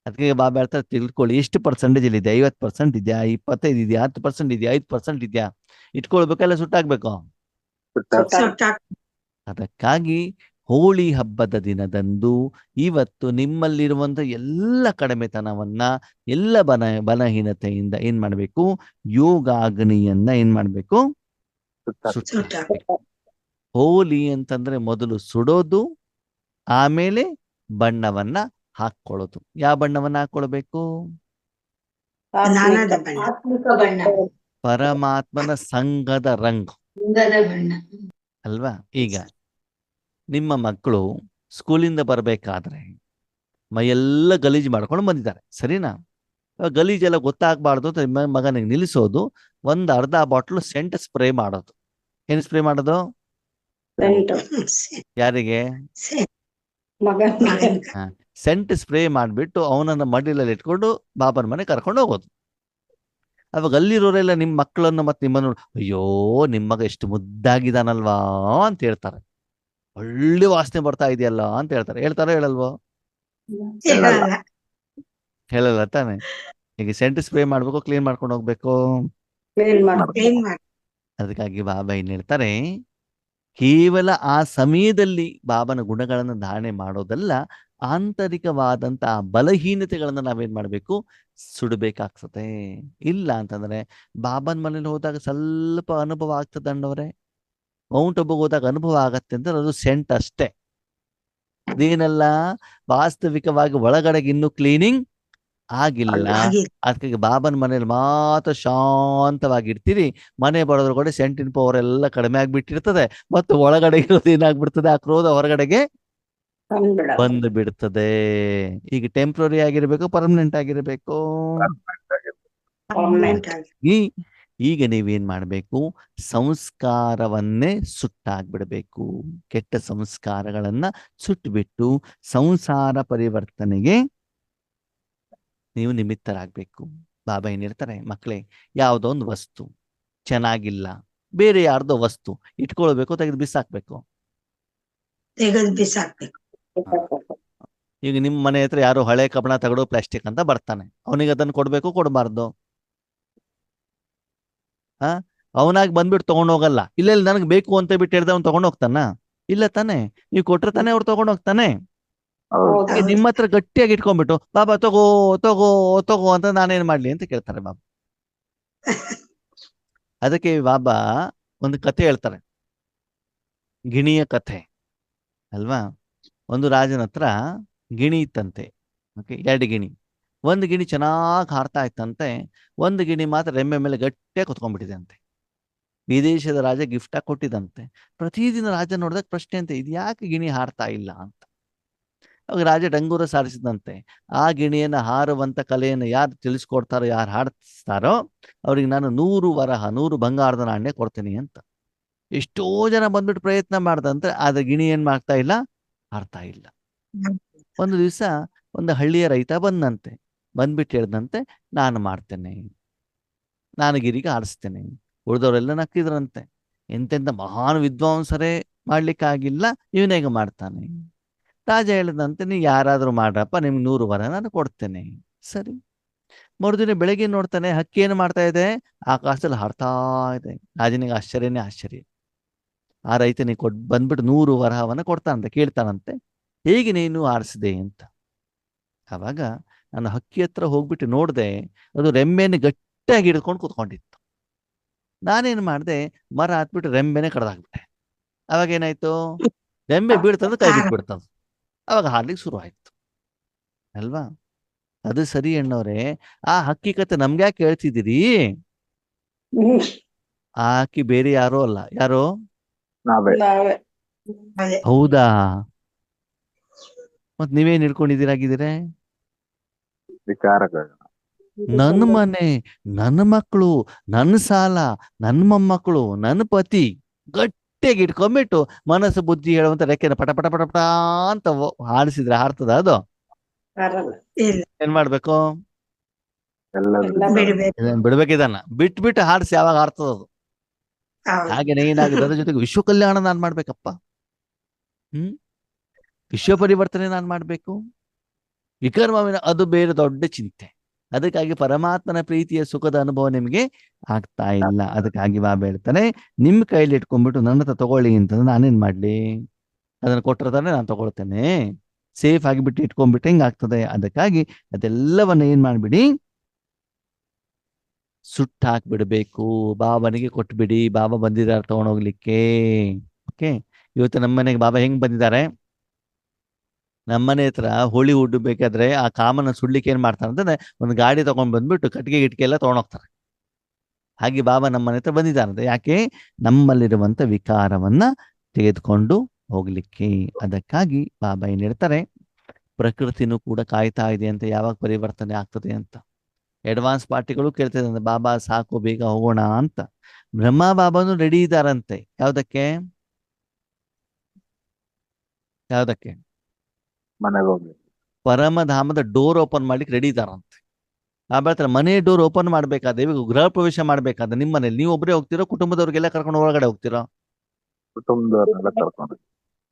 ಅದಕ್ಕೆ ಬಾಬಾ ಹೇಳ್ತಾರೆ, ತಿಳ್ಕೊಳ್ಳಿ, ಎಷ್ಟು ಪರ್ಸೆಂಟೇಜ್ ಇದೆ? 50% ಇದೆಯಾ, 25 ಇದೆಯಾ, 10% ಇದೆಯಾ, 5% ಇದೆಯಾ? ಇಟ್ಕೊಳ್ಬೇಕಲ್ಲ, ಸುಟ್ಟಾಕ್ಬೇಕು. ಅದಕ್ಕಾಗಿ ಹೋಳಿ ಹಬ್ಬದ ದಿನದಂದು ಇವತ್ತು ನಿಮ್ಮಲ್ಲಿರುವಂತ ಎಲ್ಲ ಕಡಿಮೆತನವನ್ನ, ಎಲ್ಲ ಬಲಹೀನತೆಯಿಂದ ಏನ್ ಮಾಡ್ಬೇಕು, ಯೋಗಾಗ್ನಿಯನ್ನ ಏನ್ ಮಾಡ್ಬೇಕು, ಸುಟ್ಟಾಕ್ಬೇಕು. ಹೋಲಿ ಅಂತಂದ್ರೆ ಮೊದಲು ಸುಡೋದು, ಆಮೇಲೆ ಬಣ್ಣವನ್ನ ಹಾಕೊಳ್ಳೋದು. ಯಾವ ಬಣ್ಣವನ್ನ ಹಾಕೊಳ್ಬೇಕು? ಆತ್ಮಿಕ ಬಣ್ಣ, ಪರಮಾತ್ಮನ ಸಂಘದ ರಂಗು ಸುಂದರ ಬಣ್ಣ ಅಲ್ವಾ? ಈಗ ನಿಮ್ಮ ಮಕ್ಕಳು ಸ್ಕೂಲಿಂದ ಬರ್ಬೇಕಾದ್ರೆ ಮೈಯೆಲ್ಲ ಗಲೀಜು ಮಾಡ್ಕೊಂಡು ಬಂದಿದ್ದಾರೆ, ಸರಿನಾ? ಗಲೀಜೆಲ್ಲ ಗೊತ್ತಾಗ್ಬಾರ್ದು ಅಂತ ನಿಮ್ಮ ಮಗನಿಗೆ ನಿಲ್ಲಿಸೋದು, ಒಂದು ಅರ್ಧ ಬಾಟ್ಲು ಸೆಂಟ್ ಸ್ಪ್ರೇ ಮಾಡೋದು. ಏನ್ ಸ್ಪ್ರೇ ಮಾಡೋದು? ಯಾರಿಗೆ? ಸೆಂಟ್ ಸ್ಪ್ರೇ ಮಾಡಿಬಿಟ್ಟು ಅವನನ್ನ ಮಡಿಲಲ್ಲಿ ಇಟ್ಕೊಂಡು ಬಾಬನ ಮನೆ ಕರ್ಕೊಂಡು ಹೋಗೋದು. ಅವಾಗ ಅಲ್ಲಿರೋರೆಲ್ಲ ನಿಮ್ಮ ಮಕ್ಕಳನ್ನು ಮತ್ತೆ ನಿಮ್ಮನ್ನು, ಅಯ್ಯೋ ನಿಮ್ಮ ಮಗ ಎಷ್ಟು ಮುದ್ದಾಗಿದ್ದಾನಲ್ವಾ ಅಂತ ಹೇಳ್ತಾರೆ, ಒಳ್ಳೆ ವಾಸನೆ ಬರ್ತಾ ಇದೆಯಲ್ಲ ಅಂತ ಹೇಳ್ತಾರೆ. ಹೇಳ್ತಾರೋ ಹೇಳಲ್ವೋ? ಹೇಳಲ್ಲ ತಾನೆ. ಈಗ ಸೆಂಟ್ ಸ್ಪ್ರೇ ಮಾಡ್ಬೇಕು, ಕ್ಲೀನ್ ಮಾಡ್ಕೊಂಡು ಹೋಗ್ಬೇಕು. ಅದಕ್ಕಾಗಿ ಬಾಬಾ ಏನ್ ಹೇಳ್ತಾರೆ, ಕೇವಲ ಆ ಸಮಯದಲ್ಲಿ ಬಾಬನ ಗುಣಗಳನ್ನು ಧಾರಣೆ ಮಾಡೋದಲ್ಲ, ಆಂತರಿಕವಾದಂತ ಬಲಹೀನತೆಗಳನ್ನ ನಾವೇನ್ ಮಾಡ್ಬೇಕು, ಸುಡಬೇಕಾಗ್ತದೆ. ಇಲ್ಲ ಅಂತಂದ್ರೆ ಬಾಬನ ಮನೇಲಿ ಹೋದಾಗ ಸ್ವಲ್ಪ ಅನುಭವ ಆಗ್ತದೆ ಅಣ್ಣವ್ರೆ. ಮೌಂಟ್ ಅಬ್ಬುಗೆ ಹೋದಾಗ ಅನುಭವ ಆಗತ್ತೆ ಅಂದ್ರೆ ಅದು ಸೆಂಟ್ ಅಷ್ಟೇ, ಅದೇನಲ್ಲ ವಾಸ್ತವಿಕವಾಗಿ ಒಳಗಡೆಗೆ ಇನ್ನೂ ಕ್ಲೀನಿಂಗ್ ಆಗಿಲ್ಲ. ಅದಕ್ಕೆ ಬಾಬನ ಮನೇಲಿ ಮಾತ್ರ ಶಾಂತವಾಗಿರ್ತೀರಿ, ಮನೆ ಬರೋದ್ರ ಸೆಂಟಿನ ಪವರ್ ಎಲ್ಲ ಕಡಿಮೆ ಆಗ್ಬಿಟ್ಟಿರ್ತದೆ, ಮತ್ತು ಒಳಗಡೆ ಇರೋದು ಏನಾಗ್ಬಿಡ್ತದೆ, ಆ ಕ್ರೋಧ ಹೊರಗಡೆಗೆ ಬಂದು ಬಿಡ್ತದೆ. ಈಗ ಟೆಂಪ್ರರಿ ಆಗಿರ್ಬೇಕು, ಪರ್ಮನೆಂಟ್ ಆಗಿರ್ಬೇಕು? ಈಗ ನೀವೇನ್ ಮಾಡ್ಬೇಕು, ಸಂಸ್ಕಾರವನ್ನೇ ಸುಟ್ಟಾಗ್ಬಿಡ್ಬೇಕು. ಕೆಟ್ಟ ಸಂಸ್ಕಾರಗಳನ್ನ ಸುಟ್ಟುಬಿಟ್ಟು ಸಂಸಾರ ಪರಿವರ್ತನೆಗೆ ನೀವು ನಿಮಿತ್ತರಾಗ್ಬೇಕು. ಬಾಬಾ ಏನಿರ್ತಾರೆ, ಮಕ್ಕಳೇ, ಯಾವುದೋ ಒಂದು ವಸ್ತು ಚೆನ್ನಾಗಿಲ್ಲ, ಬೇರೆ ಯಾರ್ದೋ ವಸ್ತು ಇಟ್ಕೊಳ್ಬೇಕು, ತೆಗೆದು ಬಿಸಾಕ್ಬೇಕು. ಈಗ ನಿಮ್ಮ ಮನೆ ಹತ್ರ ಯಾರೋ ಹಳೆ ಕಬ್ಬಣ ತಗಡು ಪ್ಲಾಸ್ಟಿಕ್ ಅಂತ ಬರ್ತಾನೆ, ಅವನಿಗೆ ಅದನ್ನು ಕೊಡ್ಬೇಕು, ಕೊಡಬಾರ್ದು? ಅವನಾಗಿ ಬಂದ್ಬಿಟ್ಟು ತಗೊಂಡೋಗಲ್ಲ. ಇಲ್ಲ ನನಗೆ ಬೇಕು ಅಂತ ಬಿಟ್ಟು ಹೇಳಿದ ಅವ್ನು ತಗೊಂಡೋಗ್ತಾನ? ಇಲ್ಲ ತಾನೆ. ನೀವು ಕೊಟ್ರೆ ತಾನೆ ಅವ್ರು ತಗೊಂಡೋಗ್ತಾನೆ. ನಿಮ್ಮ ಹತ್ರ ಗಟ್ಟಿಯಾಗಿ ಇಟ್ಕೊಂಡ್ಬಿಟ್ಟು ಬಾಬಾ ತಗೋ ತಗೋ ತಗೋ ಅಂತ ನಾನೇನ್ ಮಾಡ್ಲಿ ಅಂತ ಕೇಳ್ತಾರೆ ಬಾಬಾ. ಅದಕ್ಕೆ ಬಾಬಾ ಒಂದು ಕಥೆ ಹೇಳ್ತಾರೆ, ಗಿಣಿಯ ಕಥೆ ಅಲ್ವಾ? ಒಂದು ರಾಜನ ಹತ್ರ ಗಿಣಿ ಇತ್ತಂತೆ. ಓಕೆ, 2 ಗಿಣಿ. ಒಂದು ಗಿಣಿ ಚೆನ್ನಾಗಿ ಹಾರ್ತಾ ಇತ್ತಂತೆ, ಒಂದು ಗಿಣಿ ಮಾತ್ರ ರೆಮ್ಮೆ ಮೇಲೆ ಗಟ್ಟಿಯಾಗಿ ಕುತ್ಕೊಂಡ್ಬಿಟ್ಟಿದೆ ಅಂತೆ. ವಿದೇಶದ ರಾಜ ಗಿಫ್ಟ್ ಆಗಿ ಕೊಟ್ಟಿದಂತೆ. ಪ್ರತಿದಿನ ರಾಜ ನೋಡಿದಾಗ ಪ್ರಶ್ನೆ ಅಂತೆ, ಇದು ಯಾಕೆ ಗಿಣಿ ಹಾರ್ತಾ ಇಲ್ಲ ಅಂತ. ಅವಾಗ ರಾಜ ಡಂಗೂರ ಸಾರಿಸಿದಂತೆ. ಆ ಗಿಣಿಯನ್ನು ಹಾರುವಂತ ಕಲೆಯನ್ನು ಯಾರು ತಿಳಿಸ್ಕೊಡ್ತಾರೋ, ಯಾರು ಹಾಡಿಸ್ತಾರೋ ಅವ್ರಿಗೆ ನಾನು 100 ವರಹ 100 ಬಂಗಾರದ ನಾಣ್ಯ ಕೊಡ್ತೀನಿ ಅಂತ. ಎಷ್ಟೋ ಜನ ಬಂದ್ಬಿಟ್ಟು ಪ್ರಯತ್ನ ಮಾಡ್ದಂತೆ, ಆದ್ರೆ ಗಿಣಿ ಏನ್ ಮಾಡ್ತಾ ಇಲ್ಲ, ಹಾರ್ತಾ ಇಲ್ಲ. ಒಂದು ದಿವಸ ಒಂದು ಹಳ್ಳಿಯ ರೈತ ಬಂದಂತೆ, ಬಂದ್ಬಿಟ್ಟು ಹೇಳ್ದಂತೆ, ನಾನು ಮಾಡ್ತೇನೆ, ನಾನು ಗಿರಿಗೆ ಆಡಿಸ್ತೇನೆ. ಉಳಿದವರೆಲ್ಲ ನಕ್ಕಿದ್ರಂತೆ, ಎಂತೆಂತ ಮಹಾನ್ ವಿದ್ವಾಂಸರೇ ಮಾಡ್ಲಿಕ್ಕಾಗಿಲ್ಲ, ಇವನೇಗ ಮಾಡ್ತಾನೆ. ರಾಜ ಹೇಳಿದಂತೆ, ನೀವು ಯಾರಾದ್ರೂ ಮಾಡ್ರಪ್ಪ, ನಿಮ್ಗೆ 100 ವರ ನಾನು ಕೊಡ್ತೇನೆ. ಸರಿ. ಮರುದಿನ ಬೆಳಗ್ಗೆ ನೋಡ್ತಾನೆ, ಹಕ್ಕಿ ಏನು ಮಾಡ್ತಾ ಇದೆ, ಆಕಾಶದಲ್ಲಿ ಹಾರ್ತಾ ಇದೆ. ರಾಜನಿಗೆ ಆಶ್ಚರ್ಯನೇ ಆಶ್ಚರ್ಯ. ಆ ರೈತನಿಗೆ ಬಂದ್ಬಿಟ್ಟು 100 ವರಹವನ್ನ ಕೊಡ್ತಾನಂತೆ. ಕೇಳ್ತಾನಂತೆ, ಹೇಗೆ ನೀನು ಆರಿಸಿದೆ ಅಂತ. ಆವಾಗ ನಾನು ಹಕ್ಕಿ ಹತ್ರ ಹೋಗ್ಬಿಟ್ಟು ನೋಡಿದೆ, ಅದು ರೆಂಬೆಯನ್ನು ಗಟ್ಟಿಯಾಗಿ ಹಿಡ್ಕೊಂಡು ಕೂತ್ಕೊಂಡಿತ್ತು. ನಾನೇನು ಮಾಡಿದೆ, ಮರ ಹತ್ಬಿಟ್ಟು ರೆಂಬೆನೆ ಕಡ್ದಾಕ್ಬಿಟ್ಟೆ. ಅವಾಗ ಏನಾಯ್ತು, ರೆಂಬೆ ಬೀಳ್ತದ, ಕೈ ಬಿಟ್ಬಿಡ್ತದ. ಅವಾಗ ಹಾರ್ಲಿಕ್ಕೆ ಶುರು ಆಯ್ತು ಅಲ್ವಾ. ಅದು ಸರಿ ಅಣ್ಣವ್ರೆ, ಆ ಹಕ್ಕಿ ಕತೆ ನಮ್ಗೆ ಯಾಕೆ ಹೇಳ್ತಿದ್ದೀರಿ? ಆ ಹಕ್ಕಿ ಬೇರೆ ಯಾರೋ ಅಲ್ಲ, ಯಾರೋ ನಾವೇ. ಹೌದಾ? ಮತ್ ನೀವೇನ್ ಹಿಡ್ಕೊಂಡಿದ್ದೀರಾಗಿದ್ದೀರೆ? ವಿಚಾರಗಳು. ನನ್ನ ಮನೆ, ನನ್ನ ಮಕ್ಕಳು, ನನ್ನ ಸಾಲ, ನನ್ನ ಮೊಮ್ಮಕ್ಕಳು, ನನ್ನ ಪತಿ ಗಟ್ಟಿಯಾಗಿ ಇಟ್ಕೊಂಡ್ಬಿಟ್ಟು ಮನಸ್ಸು ಬುದ್ಧಿ ಹೇಳುವಂತ ರೆಕ್ಕೆನ ಪಟ ಪಟ ಪಟ ಪಟ ಅಂತ ಹಾರಿಸಿದ್ರೆ ಹಾರ್ತದ ಅದು? ಏನ್ ಮಾಡ್ಬೇಕು? ಇದನ್ನ ಬಿಡ್ಬೇಕಿದನ್ನ ಬಿಟ್ಬಿಟ್ಟು ಹಾರಿಸಿ ಯಾವಾಗ ಹಾರ್ತದ ಅದು. ಹಾಗೇನೆ ಏನಾಗಿದೆ, ಅದ್ರ ಜೊತೆಗೆ ವಿಶ್ವ ಕಲ್ಯಾಣ ನಾನ್ ಮಾಡ್ಬೇಕಪ್ಪ. ವಿಶ್ವ ಪರಿವರ್ತನೆ ನಾನ್ ಮಾಡ್ಬೇಕು. ವಿಕರ್ಮವಿನ ಅದು ಬೇರೆ ದೊಡ್ಡ ಚಿಂತೆ. ಅದಕ್ಕಾಗಿ ಪರಮಾತ್ಮನ ಪ್ರೀತಿಯ ಸುಖದ ಅನುಭವ ನಿಮಗೆ ಆಗ್ತಾ ಇಲ್ಲ. ಅದಕ್ಕಾಗಿ ಬಾಬಾ ಹೇಳ್ತಾನೆ, ನಿಮ್ ಕೈಲಿ ಇಟ್ಕೊಂಡ್ಬಿಟ್ಟು ನನ್ನ ಹತ್ರ ತಗೊಳ್ಳಿ ಅಂತಂದ್ರೆ ನಾನೇನ್ ಮಾಡ್ಲಿ? ಅದನ್ನ ಕೊಟ್ಟರೆ ತಾನೆ ನಾನು ತಗೊಳ್ತೇನೆ. ಸೇಫ್ ಆಗಿಬಿಟ್ಟು ಇಟ್ಕೊಂಡ್ಬಿಟ್ಟು ಹೆಂಗಾಗ್ತದೆ? ಅದಕ್ಕಾಗಿ ಅದೆಲ್ಲವನ್ನ ಏನ್ ಮಾಡ್ಬಿಡಿ, ಸುಟ್ಟಾಕ್ಬಿಡ್ಬೇಕು. ಬಾಬನಿಗೆ ಕೊಟ್ಬಿಡಿ. ಬಾಬಾ ಬಂದಿದ್ದಾರೆ ತಗೊಂಡೋಗ್ಲಿಕ್ಕೆ. ಓಕೆ, ಇವತ್ತು ನಮ್ಮನೆಗೆ ಬಾಬಾ ಹೆಂಗ್ ಬಂದಿದ್ದಾರೆ? ನಮ್ಮನೆ ಹತ್ರ ಹೋಳಿ ಉಡ್ಬೇಕಾದ್ರೆ ಆ ಕಾಮನ ಸುಡ್ಲಿಕ್ಕೆ ಏನ್ ಮಾಡ್ತಾರೆ ಅಂತಂದ್ರೆ, ಒಂದು ಗಾಡಿ ತಗೊಂಡ್ ಬಂದ್ಬಿಟ್ಟು ಕಟ್ಟಿಗೆ ಗಿಟ್ಕೆ ಎಲ್ಲ ತಗೊಂಡೋಗ್ತಾರೆ. ಹಾಗೆ ಬಾಬಾ ನಮ್ಮನೆ ಹತ್ರ ಬಂದಿದ್ದಾರಂತೆ. ಯಾಕೆ? ನಮ್ಮಲ್ಲಿರುವಂತ ವಿಕಾರವನ್ನ ತೆಗೆದುಕೊಂಡು ಹೋಗ್ಲಿಕ್ಕೆ. ಅದಕ್ಕಾಗಿ ಬಾಬಾ ಏನ್ ಹೇಳ್ತಾರೆ, ಪ್ರಕೃತಿನೂ ಕೂಡ ಕಾಯ್ತಾ ಇದೆ ಅಂತ, ಯಾವಾಗ ಪರಿವರ್ತನೆ ಆಗ್ತದೆ ಅಂತ. ಅಡ್ವಾನ್ಸ್ ಪಾರ್ಟಿಗಳು ಕೇಳ್ತಿದ್ದಾರೆ, ಬಾಬಾ ಸಾಕು ಬೇಗ ಹೋಗೋಣ ಅಂತ. ಬ್ರಹ್ಮ ಬಾಬಾನು ರೆಡಿ ಇದ್ದಾರಂತೆ. ಯಾವ್ದಕ್ಕೆ? ಯಾವ್ದಕ್ಕೆ? ಮನೆಗೆ ಹೋಗಿ ಪರಮಧಾಮದ ಡೋರ್ ಓಪನ್ ಮಾಡ್ಲಿಕ್ಕೆ ರೆಡಿ ಇದ್ದಾರಂತೆ. ಬಾಬಾ ಹತ್ರ ಮನೆ ಡೋರ್ ಓಪನ್ ಮಾಡ್ಬೇಕಾದ್ರೆ, ಇವಾಗ ಗೃಹ ಪ್ರವೇಶ ಮಾಡ್ಬೇಕಾದ್ರೆ ನಿಮ್ಮ ಮನೇಲಿ ನೀವು ಒಬ್ಬರೇ ಹೋಗ್ತಿರೋ, ಕುಟುಂಬದವ್ರಿಗೆಲ್ಲ ಕರ್ಕೊಂಡು ಹೊರಗಡೆ ಹೋಗ್ತಿರೋ? ಕುಟುಂಬದವ್ರನ್ನೆಲ್ಲ ಕರ್ಕೊಂಡು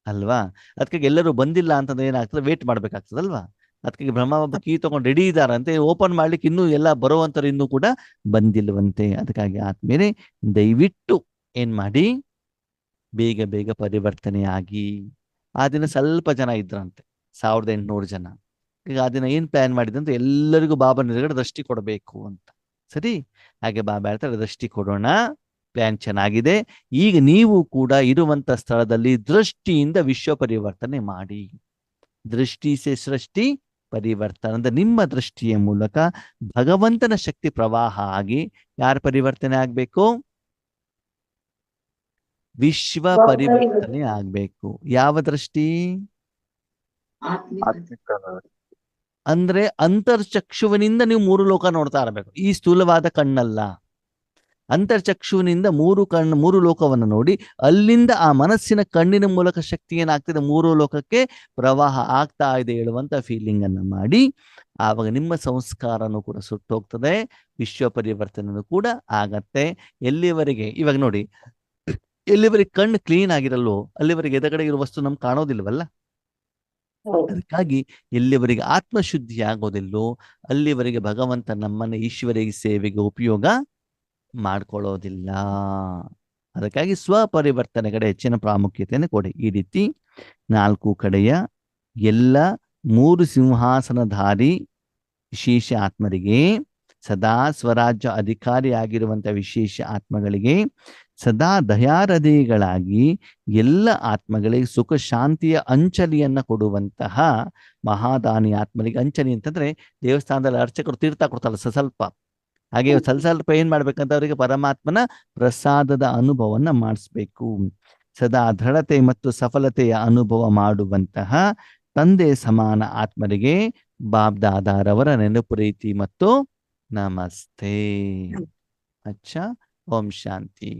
ಅಲ್ವಾ? ಅದಕ್ಕೆ ಎಲ್ಲರೂ ಬಂದಿಲ್ಲ ಅಂತಂದ್ರೆ ಏನಾಗ್ತದೆ, ವೇಟ್ ಮಾಡ್ಬೇಕಾಗ್ತದಲ್ವಾ? ಅದಕ್ಕೆ ಬ್ರಹ್ಮ ಬಾಬಾ ಕೀ ತಗೊಂಡು ರೆಡಿ ಇದ್ದಾರಂತೆ. ಓಪನ್ ಮಾಡ್ಲಿಕ್ಕೆ ಇನ್ನೂ ಎಲ್ಲ ಬರುವಂತರು ಇನ್ನೂ ಕೂಡ ಬಂದಿಲ್ವಂತೆ. ಅದಕ್ಕಾಗಿ ಆದ್ಮೇಲೆ ದಯವಿಟ್ಟು ಏನ್ ಮಾಡಿ, ಬೇಗ ಬೇಗ ಪರಿವರ್ತನೆ ಆಗಿ. ಆ ದಿನ ಸ್ವಲ್ಪ ಜನ ಇದ್ರಂತೆ, 1800 ಜನ. ಈಗ ಆ ದಿನ ಏನ್ ಪ್ಲಾನ್ ಮಾಡಿದಂತೆ, ಎಲ್ಲರಿಗೂ ಬಾಬಾ ಎದುರುಗಡೆ ದೃಷ್ಟಿ ಕೊಡಬೇಕು ಅಂತ. ಸರಿ, ಹಾಗೆ ಬಾಬಾ ಹೇಳ್ತಾರೆ, ದೃಷ್ಟಿ ಕೊಡೋಣ, ಪ್ಲಾನ್ ಚೆನ್ನಾಗಿದೆ. ಈಗ ನೀವು ಕೂಡ ಇರುವಂತ ಸ್ಥಳದಲ್ಲಿ ದೃಷ್ಟಿಯಿಂದ ವಿಶ್ವ ಪರಿವರ್ತನೆ ಮಾಡಿ. ದೃಷ್ಟಿ ಸೆ ಸೃಷ್ಟಿ ಪರಿವರ್ತನೆ ಅಂದ್ರೆ ನಿಮ್ಮ ದೃಷ್ಟಿಯ ಮೂಲಕ ಭಗವಂತನ ಶಕ್ತಿ ಪ್ರವಾಹ ಆಗಿ ಯಾರ ಪರಿವರ್ತನೆ ಆಗ್ಬೇಕು? ವಿಶ್ವ ಪರಿವರ್ತನೆ ಆಗ್ಬೇಕು. ಯಾವ ದೃಷ್ಟಿ? ಆತ್ಮಿಕ ಅಂದ್ರೆ ಅಂತರ್ಚಕ್ಷುವಿನಿಂದ ನೀವು 3 ಲೋಕ ನೋಡ್ತಾ ಇರಬೇಕು. ಈ ಸ್ಥೂಲವಾದ ಕಣ್ಣಲ್ಲ, ಅಂತರ್ಚಕ್ಷುವಿನಿಂದ 3 ಲೋಕವನ್ನು ನೋಡಿ, ಅಲ್ಲಿಂದ ಆ ಮನಸ್ಸಿನ ಕಣ್ಣಿನ ಮೂಲಕ ಶಕ್ತಿ ಏನಾಗ್ತಿದೆ, 3 ಲೋಕಕ್ಕೆ ಪ್ರವಾಹ ಆಗ್ತಾ ಇದೆ ಹೇಳುವಂತ ಫೀಲಿಂಗ್ ಅನ್ನ ಮಾಡಿ. ಆವಾಗ ನಿಮ್ಮ ಸಂಸ್ಕಾರನೂ ಕೂಡ ಸುಟ್ಟೋಗ್ತದೆ, ವಿಶ್ವ ಪರಿವರ್ತನೆಯೂ ಕೂಡ ಆಗತ್ತೆ. ಎಲ್ಲಿವರೆಗೆ? ಇವಾಗ ನೋಡಿ, ಎಲ್ಲಿವರೆಗೆ ಕಣ್ಣು ಕ್ಲೀನ್ ಆಗಿರಲ್ವೋ ಅಲ್ಲಿವರೆಗೆ ಎದುರುಗಡೆ ಇರುವ ವಸ್ತು ನಮ್ಗೆ ಕಾಣೋದಿಲ್ವಲ್ಲ. ಅದಕ್ಕಾಗಿ ಎಲ್ಲಿವರೆಗೆ ಆತ್ಮಶುದ್ಧಿ ಆಗೋದಿಲ್ಲೋ ಅಲ್ಲಿವರೆಗೆ ಭಗವಂತ ನಮ್ಮನ್ನ ಈಶ್ವರಿಯ ಸೇವೆಗೆ ಉಪಯೋಗ ಮಾಡ್ಕೊಳ್ಳೋದಿಲ್ಲ. ಅದಕ್ಕಾಗಿ ಸ್ವಪರಿವರ್ತನೆ ಕಡೆ ಹೆಚ್ಚಿನ ಪ್ರಾಮುಖ್ಯತೆಯನ್ನು ಕೊಡಿ. ಈ ರೀತಿ 4 ಕಡೆಯ ಎಲ್ಲ 3 ಸಿಂಹಾಸನಧಾರಿ ವಿಶೇಷ ಆತ್ಮರಿಗೆ, ಸದಾ ಸ್ವರಾಜ್ಯ ಅಧಿಕಾರಿ ಆಗಿರುವಂತಹ ವಿಶೇಷ ಆತ್ಮಗಳಿಗೆ, ಸದಾ ದಯಾರದಿಗಳಾಗಿ ಎಲ್ಲ ಆತ್ಮಗಳಿಗೆ ಸುಖ ಶಾಂತಿಯ ಅಂಚಲಿಯನ್ನ ಕೊಡುವಂತಹ ಮಹಾದಾನಿ ಆತ್ಮರಿಗೆ. ಅಂಚಲಿ ಅಂತಂದ್ರೆ ದೇವಸ್ಥಾನದಲ್ಲಿ ಅರ್ಚಕರು ತೀರ್ಥ ಕೊಡ್ತಾರಲ್ಲ ಸ್ವಲ್ಪ, ಹಾಗೆ ಸ್ವಲ್ಪ ಏನ್ ಮಾಡ್ಬೇಕಂತ ಅವರಿಗೆ ಪರಮಾತ್ಮನ ಪ್ರಸಾದದ ಅನುಭವವನ್ನ ಮಾಡಿಸ್ಬೇಕು. ಸದಾ ದೃಢತೆ ಮತ್ತು ಸಫಲತೆಯ ಅನುಭವ ಮಾಡುವಂತಹ ತಂದೆ ಸಮಾನ ಆತ್ಮರಿಗೆ ಬಾಬ್ ದಾದಾರವರ ನೆನಪು ರೀತಿ ಮತ್ತು ನಮಸ್ತೆ. ಅಚ್ಚಾ, ಓಂ ಶಾಂತಿ.